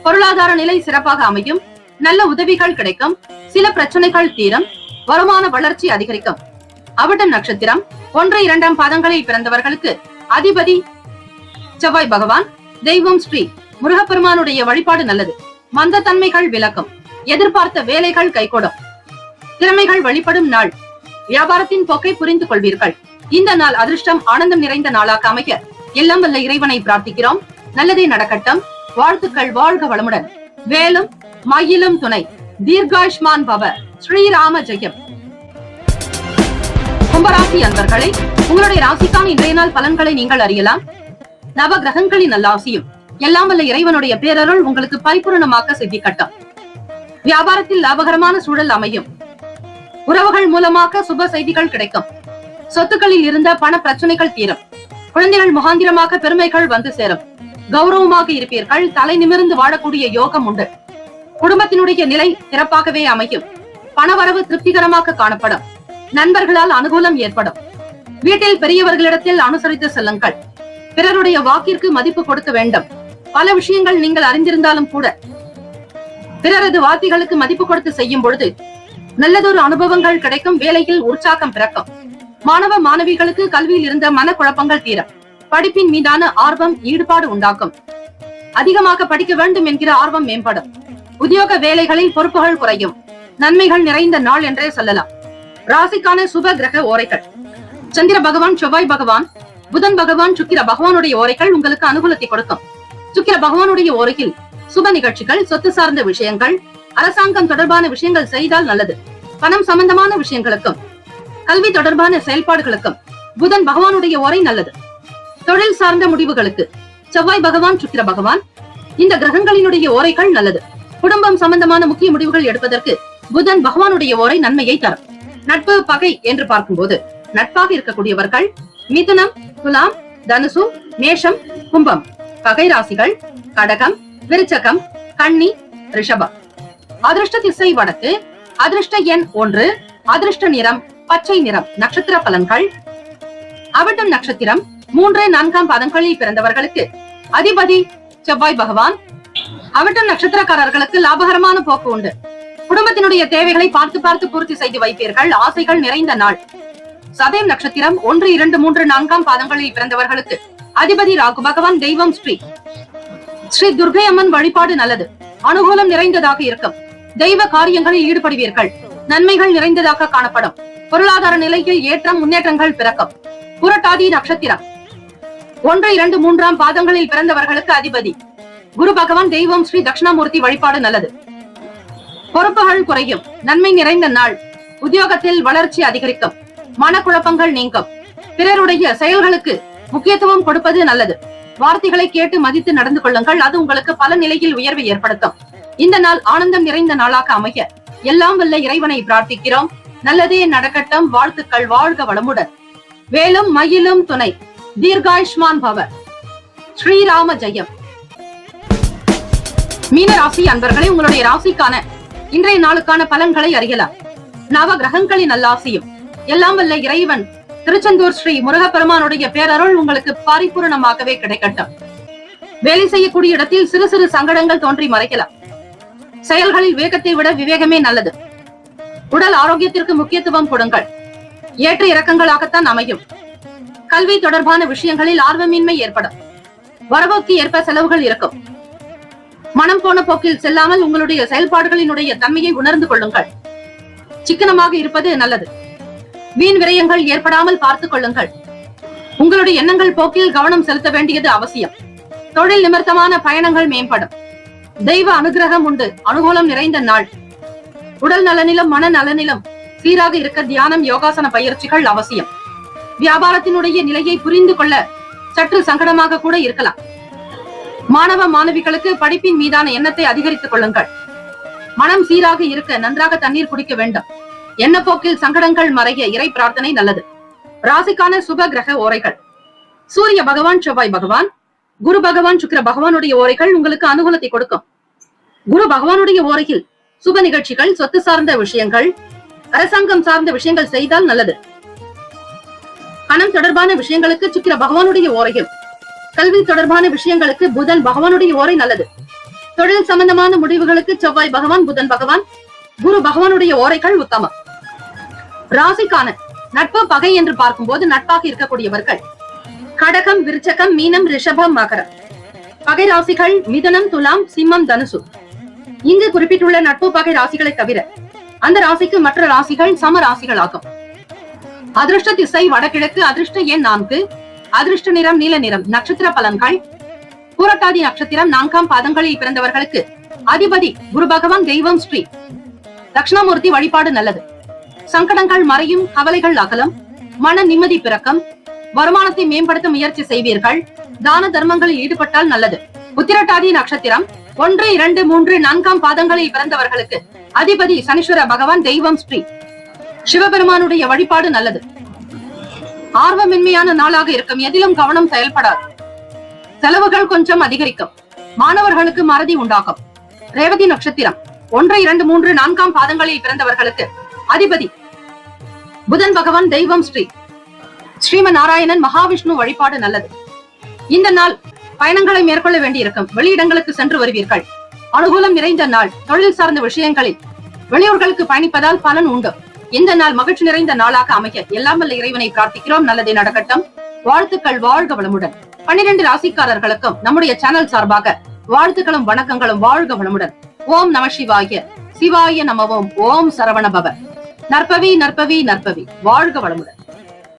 பொருளாதார நிலை சிறப்பாக அமையும். நல்ல உதவிகள் கிடைக்கும். சில பிரச்சனைகள் தீரும். வருமான வளர்ச்சி அதிகரிக்கும். அவிட்டம் நட்சத்திரம் 1, 2 பாதங்களில் பிறந்தவர்களுக்கு அதிபதி செவ்வாய் பகவான். தெய்வம் ஸ்ரீ முருகப்பெருமானுடைய வழிபாடு நல்லது. மந்த தன்மைகள் விலக்கும். எதிர்பார்த்த வேலைகள் கைகூடும். திறமைகள் வெளிப்படும் நாள். வியாபாரத்தின் போக்கை புரிந்து கொள்வீர்கள். இந்த நாள் அதிர்ஷ்டம், ஆனந்தம் நிறைந்த நாளாக அமைக்க எல்லாம் வல்ல இறைவனை பிரார்த்திக்கிறோம். நல்லதே நடக்கட்டும். வாழ்த்துக்கள். வாழ்க வளமுடன். வேலும் மயிலும் துணை. தீர்காயுஷ்மான் பவ. ஸ்ரீராம ஜெயம். கும்பராசி அன்பர்களே, உங்களுடைய ராசிக்கான இன்றைய நாள் பலன்களை நீங்கள் அறியலாம். நவ கிரகங்களின் நல்லாசியும் எல்லாம் வல்ல இறைவனுடைய பேரருள் உங்களுக்கு பரிபூரணமாக்க சித்திக்கட்டும். வியாபாரத்தில் லாபகரமான சூழல் அமையும். உறவுகள் மூலமாக சுப செய்திகள் கிடைக்கும். சொத்துக்களில் இருந்த பண பிரச்சனைகள் தீரும். குழந்தைகள் முகாந்திரமாக பெருமைகள் வந்து சேரும். கௌரவமாக இருப்பீர்கள். தலை நிமிர்ந்து வாழக்கூடிய யோகம் உண்டு. குடும்பத்தினுடைய நிலை சிறப்பாகவே அமையும். பணவரவு திருப்திகரமாக காணப்படும். நண்பர்களால் அனுகூலம் ஏற்படும். வீட்டில் பெரியவர்களிடத்தில் அனுசரித்து செல்லுங்கள். பிறருடைய வாக்கிற்கு மதிப்பு கொடுக்க வேண்டும். பல விஷயங்கள் நீங்கள் அறிந்திருந்தாலும் கூட பிறரது வார்த்தைகளுக்கு மதிப்பு கொடுத்து செய்யும் பொழுது நல்லதொரு அனுபவங்கள் கிடைக்கும். வேலையில் உற்சாகம் பிறக்கும். மாணவ மாணவிகளுக்கு கல்வியில் இருந்த மனக்குழப்பங்கள் தீரும். படிப்பின் மீதான ஆர்வம் ஈடுபாடு உண்டாக்கும். அதிகமாக படிக்க வேண்டும் என்கிற ஆர்வம் மேம்படும். உத்தியோக வேலைகளில் பொறுப்புகள் குறையும். நன்மைகள் நிறைந்த நாள் என்றே சொல்லலாம். ராசிக்கான சுப கிரக ஓரைகள். சந்திர பகவான், செவ்வாய் பகவான், புதன் பகவான், சுக்கிர பகவானுடைய ஓரைகள் உங்களுக்கு அனுகூலத்தை கொடுக்கும். சுக்கிர பகவானுடைய ஓரையில் சுப நிகழ்ச்சிகள், சொத்து சார்ந்த விஷயங்கள், அரசாங்கம் தொடர்பான விஷயங்கள் செய்தால் நல்லது. பணம் சம்பந்தமான விஷயங்களுக்கும் கல்வி தொடர்பான செயல்பாடுகளுக்கும் புதன் பகவானுடைய ஓரை நல்லது. தொழில் சார்ந்த முடிவுகளுக்கு செவ்வாய் பகவான், சுக்கிர பகவான் இந்த கிரகங்களினுடைய ஓரைகள் நல்லது. குடும்பம் சம்பந்தமான முக்கிய முடிவுகள் எடுப்பதற்கு புதன் பகவானுடைய ஓரை நன்மையை தரும். நட்பு பகை என்று பார்க்கும்போது நட்பாக இருக்கக்கூடியவர்கள் மிதுனம், துலாம், தனுசு, மேஷம், கும்பம். பகை ராசிகள் கடகம், விருச்சகம், கன்னி, ரிஷபம். அதிர்ஷ்ட திசை வடக்கு. அதிர்ஷ்ட எண் 1. அதிர்ஷ்ட நிறம் பச்சை நிறம். நட்சத்திர பலன்கள். அவிட்டம் நட்சத்திரம் 3, 4 பாதங்களில் பிறந்தவர்களுக்கு அதிபதி செவ்வாய் பகவான். அவிட்டம் நட்சத்திரக்காரர்களுக்கு லாபகரமான போக்கு உண்டு. குடும்பத்தினுடைய தேவைகளை பார்த்து பார்த்து பூர்த்தி செய்து வைப்பீர்கள். ஆசைகள் நிறைந்த நாள். சதயம் நட்சத்திரம் 1, 2, 3, 4 பாதங்களில் பிறந்தவர்களுக்கு அதிபதி ராகு பகவான். தெய்வம் ஸ்ரீ துர்கை அம்மன் வழிபாடு நல்லது. அனுகூலம் நிறைந்ததாக இருக்கும். தெய்வ காரியங்களில் ஈடுபடுவீர்கள். நன்மைகள் நிறைந்ததாக காணப்படும். பொருளாதார நிலையில் ஏற்றம், முன்னேற்றங்கள் பிறக்கும். புரட்டாதி நட்சத்திரம் 1, 2, 3 பாதங்களில் பிறந்தவர்களுக்கு அதிபதி குரு பகவான். தெய்வம் ஸ்ரீ தட்சிணாமூர்த்தி வழிபாடு நல்லது. பொறுப்புகள் குறையும். நன்மை நிறைந்த நாள். உத்தியோகத்தில் வளர்ச்சி அதிகரிக்கும். மனக்குழப்பங்கள் நீங்கும். பிறருடைய செயல்களுக்கு முக்கியத்துவம் கொடுப்பது நல்லது. வார்த்தைகளை கேட்டு மதித்து நடந்து கொள்ளுங்கள். அது உங்களுக்கு பல நிலையில் உயர்வை ஏற்படுத்தும். இந்த நாள் ஆனந்தம் நிறைந்த நாளாக அமைய எல்லாம் வல்ல இறைவனை பிரார்த்திக்கிறோம். நல்லதே நடக்கட்டும். வாழ்த்துக்கள். வாழ்க வளமுடன். வேலும் மயிலும் துணை. தீர்காயுஷ்மான் பவ. ஸ்ரீராம ஜெயம். மீன ராசி அன்பர்களே, உங்களுடைய ராசிக்கான இன்றைய நாளுக்கான பலன்களை அறியலாம். நவ கிரகங்களின் நல்லாசியும் எல்லாம் வல்ல இறைவன் திருச்செந்தூர் ஸ்ரீ முருகப்பெருமானுடைய பேரருள் உங்களுக்கு பரிபூரணமாகவே கிடைக்கட்டும். வேலை செய்யக்கூடிய இடத்தில் சிறு சிறு சங்கடங்கள் தோன்றி மறைக்கலாம். செயல்களில் வேகத்தை விட விவேகமே நல்லது. உடல் ஆரோக்கியத்திற்கு முக்கியத்துவம் கொடுங்கள். ஏற்ற இறக்கங்களாகத்தான் அமையும். கல்வி தொடர்பான விஷயங்களில் ஆர்வமின்மை ஏற்படும். வரவுக்கு ஏற்ப செலவுகள் இருக்கும். மனம் போன போக்கில் செல்லாமல் உங்களுடைய செயல்பாடுகளினுடைய தன்மையை உணர்ந்து கொள்ளுங்கள். சிக்கனமாக இருப்பது நல்லது. வீண் விரயங்கள் ஏற்படாமல் பார்த்துக் கொள்ளுங்கள். உங்களுடைய எண்ணங்கள் போக்கில் கவனம் செலுத்த வேண்டியது அவசியம். தொழில் நிமித்தமான பயணங்கள் மேம்படும். தெய்வ அனுகிரகம் உண்டு. அனுகூலம் நிறைந்த நாள். உடல் நலனிலும் மன நலனிலும் சீராக இருக்க தியானம், யோகாசன பயிற்சிகள் அவசியம். வியாபாரத்தினுடைய நிலையை புரிந்து கொள்ள சற்று சங்கடமாக கூட இருக்கலாம். மாணவ மாணவிகளுக்கு படிப்பின் மீதான எண்ணத்தை அதிகரித்துக் கொள்ளுங்கள். மனம் சீராக இருக்க நன்றாக தண்ணீர் குடிக்க வேண்டும். எண்ணப்போக்கில் சங்கடங்கள் மறைய இறை பிரார்த்தனை நல்லது. ராசிக்கான சுப கிரக ஓரைகள். சூரிய பகவான், செவ்வாய் பகவான், குரு பகவான், சுக்கிர பகவானுடைய ஓரைகள் உங்களுக்கு அனுகூலத்தை கொடுக்கும். குரு பகவானுடைய ஓரையில் சுப நிகழ்ச்சிகள், சொத்து சார்ந்த விஷயங்கள், அரசாங்கம் சார்ந்த விஷயங்கள் செய்தால் நல்லது. பணம் தொடர்பான விஷயங்களுக்கு சுக்கிர பகவானுடைய ஓரையும், கல்வி தொடர்பான விஷயங்களுக்கு புதன் பகவானுடைய ஓரை நல்லது. தொழில் சம்பந்தமான முடிவுகளுக்கு செவ்வாய் பகவான், புதன் பகவான், குரு பகவானுடைய ஓரைகள் உத்தமம். ராசிக்கான நட்பு பகை என்று பார்க்கும்போது நட்பாக இருக்கக்கூடியவர்கள் கடகம், விருச்சகம், மீனம், ரிஷபம், மகரம். பகை ராசிகள் மிதுனம், துலாம், சிம்மம், தனுசு. இங்கு குறிப்பிட்டுள்ள நட்பு பகை ராசிகளை தவிர அந்த ராசிக்கு மற்ற ராசிகள் சம ராசிகள் ஆகும். அதிர்ஷ்ட திசை வடகிழக்கு. அதிர்ஷ்ட எண் 4. அதிர்ஷ்ட நிறம் நீல நிறம். நட்சத்திர பலன்கள். பூரட்டாதி நட்சத்திரம் 4 பாதங்களில் பிறந்தவர்களுக்கு அதிபதி குரு பகவான். தெய்வம் ஸ்ரீ தட்சிணாமூர்த்தி வழிபாடு நல்லது. சங்கடங்கள் மறையும். கவலைகள் அகலம். மன நிம்மதி பிறக்கம். வருமானத்தை மேம்படுத்த முயற்சி செய்வீர்கள். தான தர்மங்களில் ஈடுபட்டால் நல்லது. உத்திரட்டாதி நட்சத்திரம் 1, 2, 3, 4 பாதங்களில் பிறந்தவர்களுக்கு அதிபதி சனீஸ்வர பகவான், தெய்வம் ஸ்ரீ சிவபெருமானுடைய வழிபாடு நல்லது. ஆர்வமின்மையான நாளாக இருக்கும். எதிலும் கவனம் செயல்படாது. செலவுகள் கொஞ்சம் அதிகரிக்கும். மாணவர்களுக்கு மறதி உண்டாகும். ரேவதி நட்சத்திரம் 1, 2, 3, 4 பாதங்களில் பிறந்தவர்களுக்கு அதிபதி புதன் பகவான், தெய்வம் ஸ்ரீ ஸ்ரீமன் நாராயணன் மகாவிஷ்ணு வழிபாடு நல்லது. இந்த நாள் பயணங்களை மேற்கொள்ள வேண்டியிருக்கும். வெளியிடங்களுக்கு சென்று வருவீர்கள். அனுகூலம் நிறைந்த நாள். தொழில் சார்ந்த விஷயங்களில் வெளியூர்களுக்கு பயணிப்பதால் பலன் உண்டு. இந்த நாள் மகிழ்ச்சி நிறைந்த நாளாக அமைய எல்லாம் வல்ல இறைவனை பிரார்த்திக்கிறோம். நல்லதே நடக்கட்டும். வாழ்த்துக்கள். வாழ்க வளமுடன். 12 ராசிக்காரர்களுக்கும் நம்முடைய சேனல் சார்பாக வாழ்த்துக்களும் வணக்கங்களும். வாழ்க வளமுடன். ஓம் நம சிவாய. சிவாய நமவோம். ஓம் சரவண பவ. நற்பவி நற்பவி நற்பவி. வாழ்க வளமுடன்.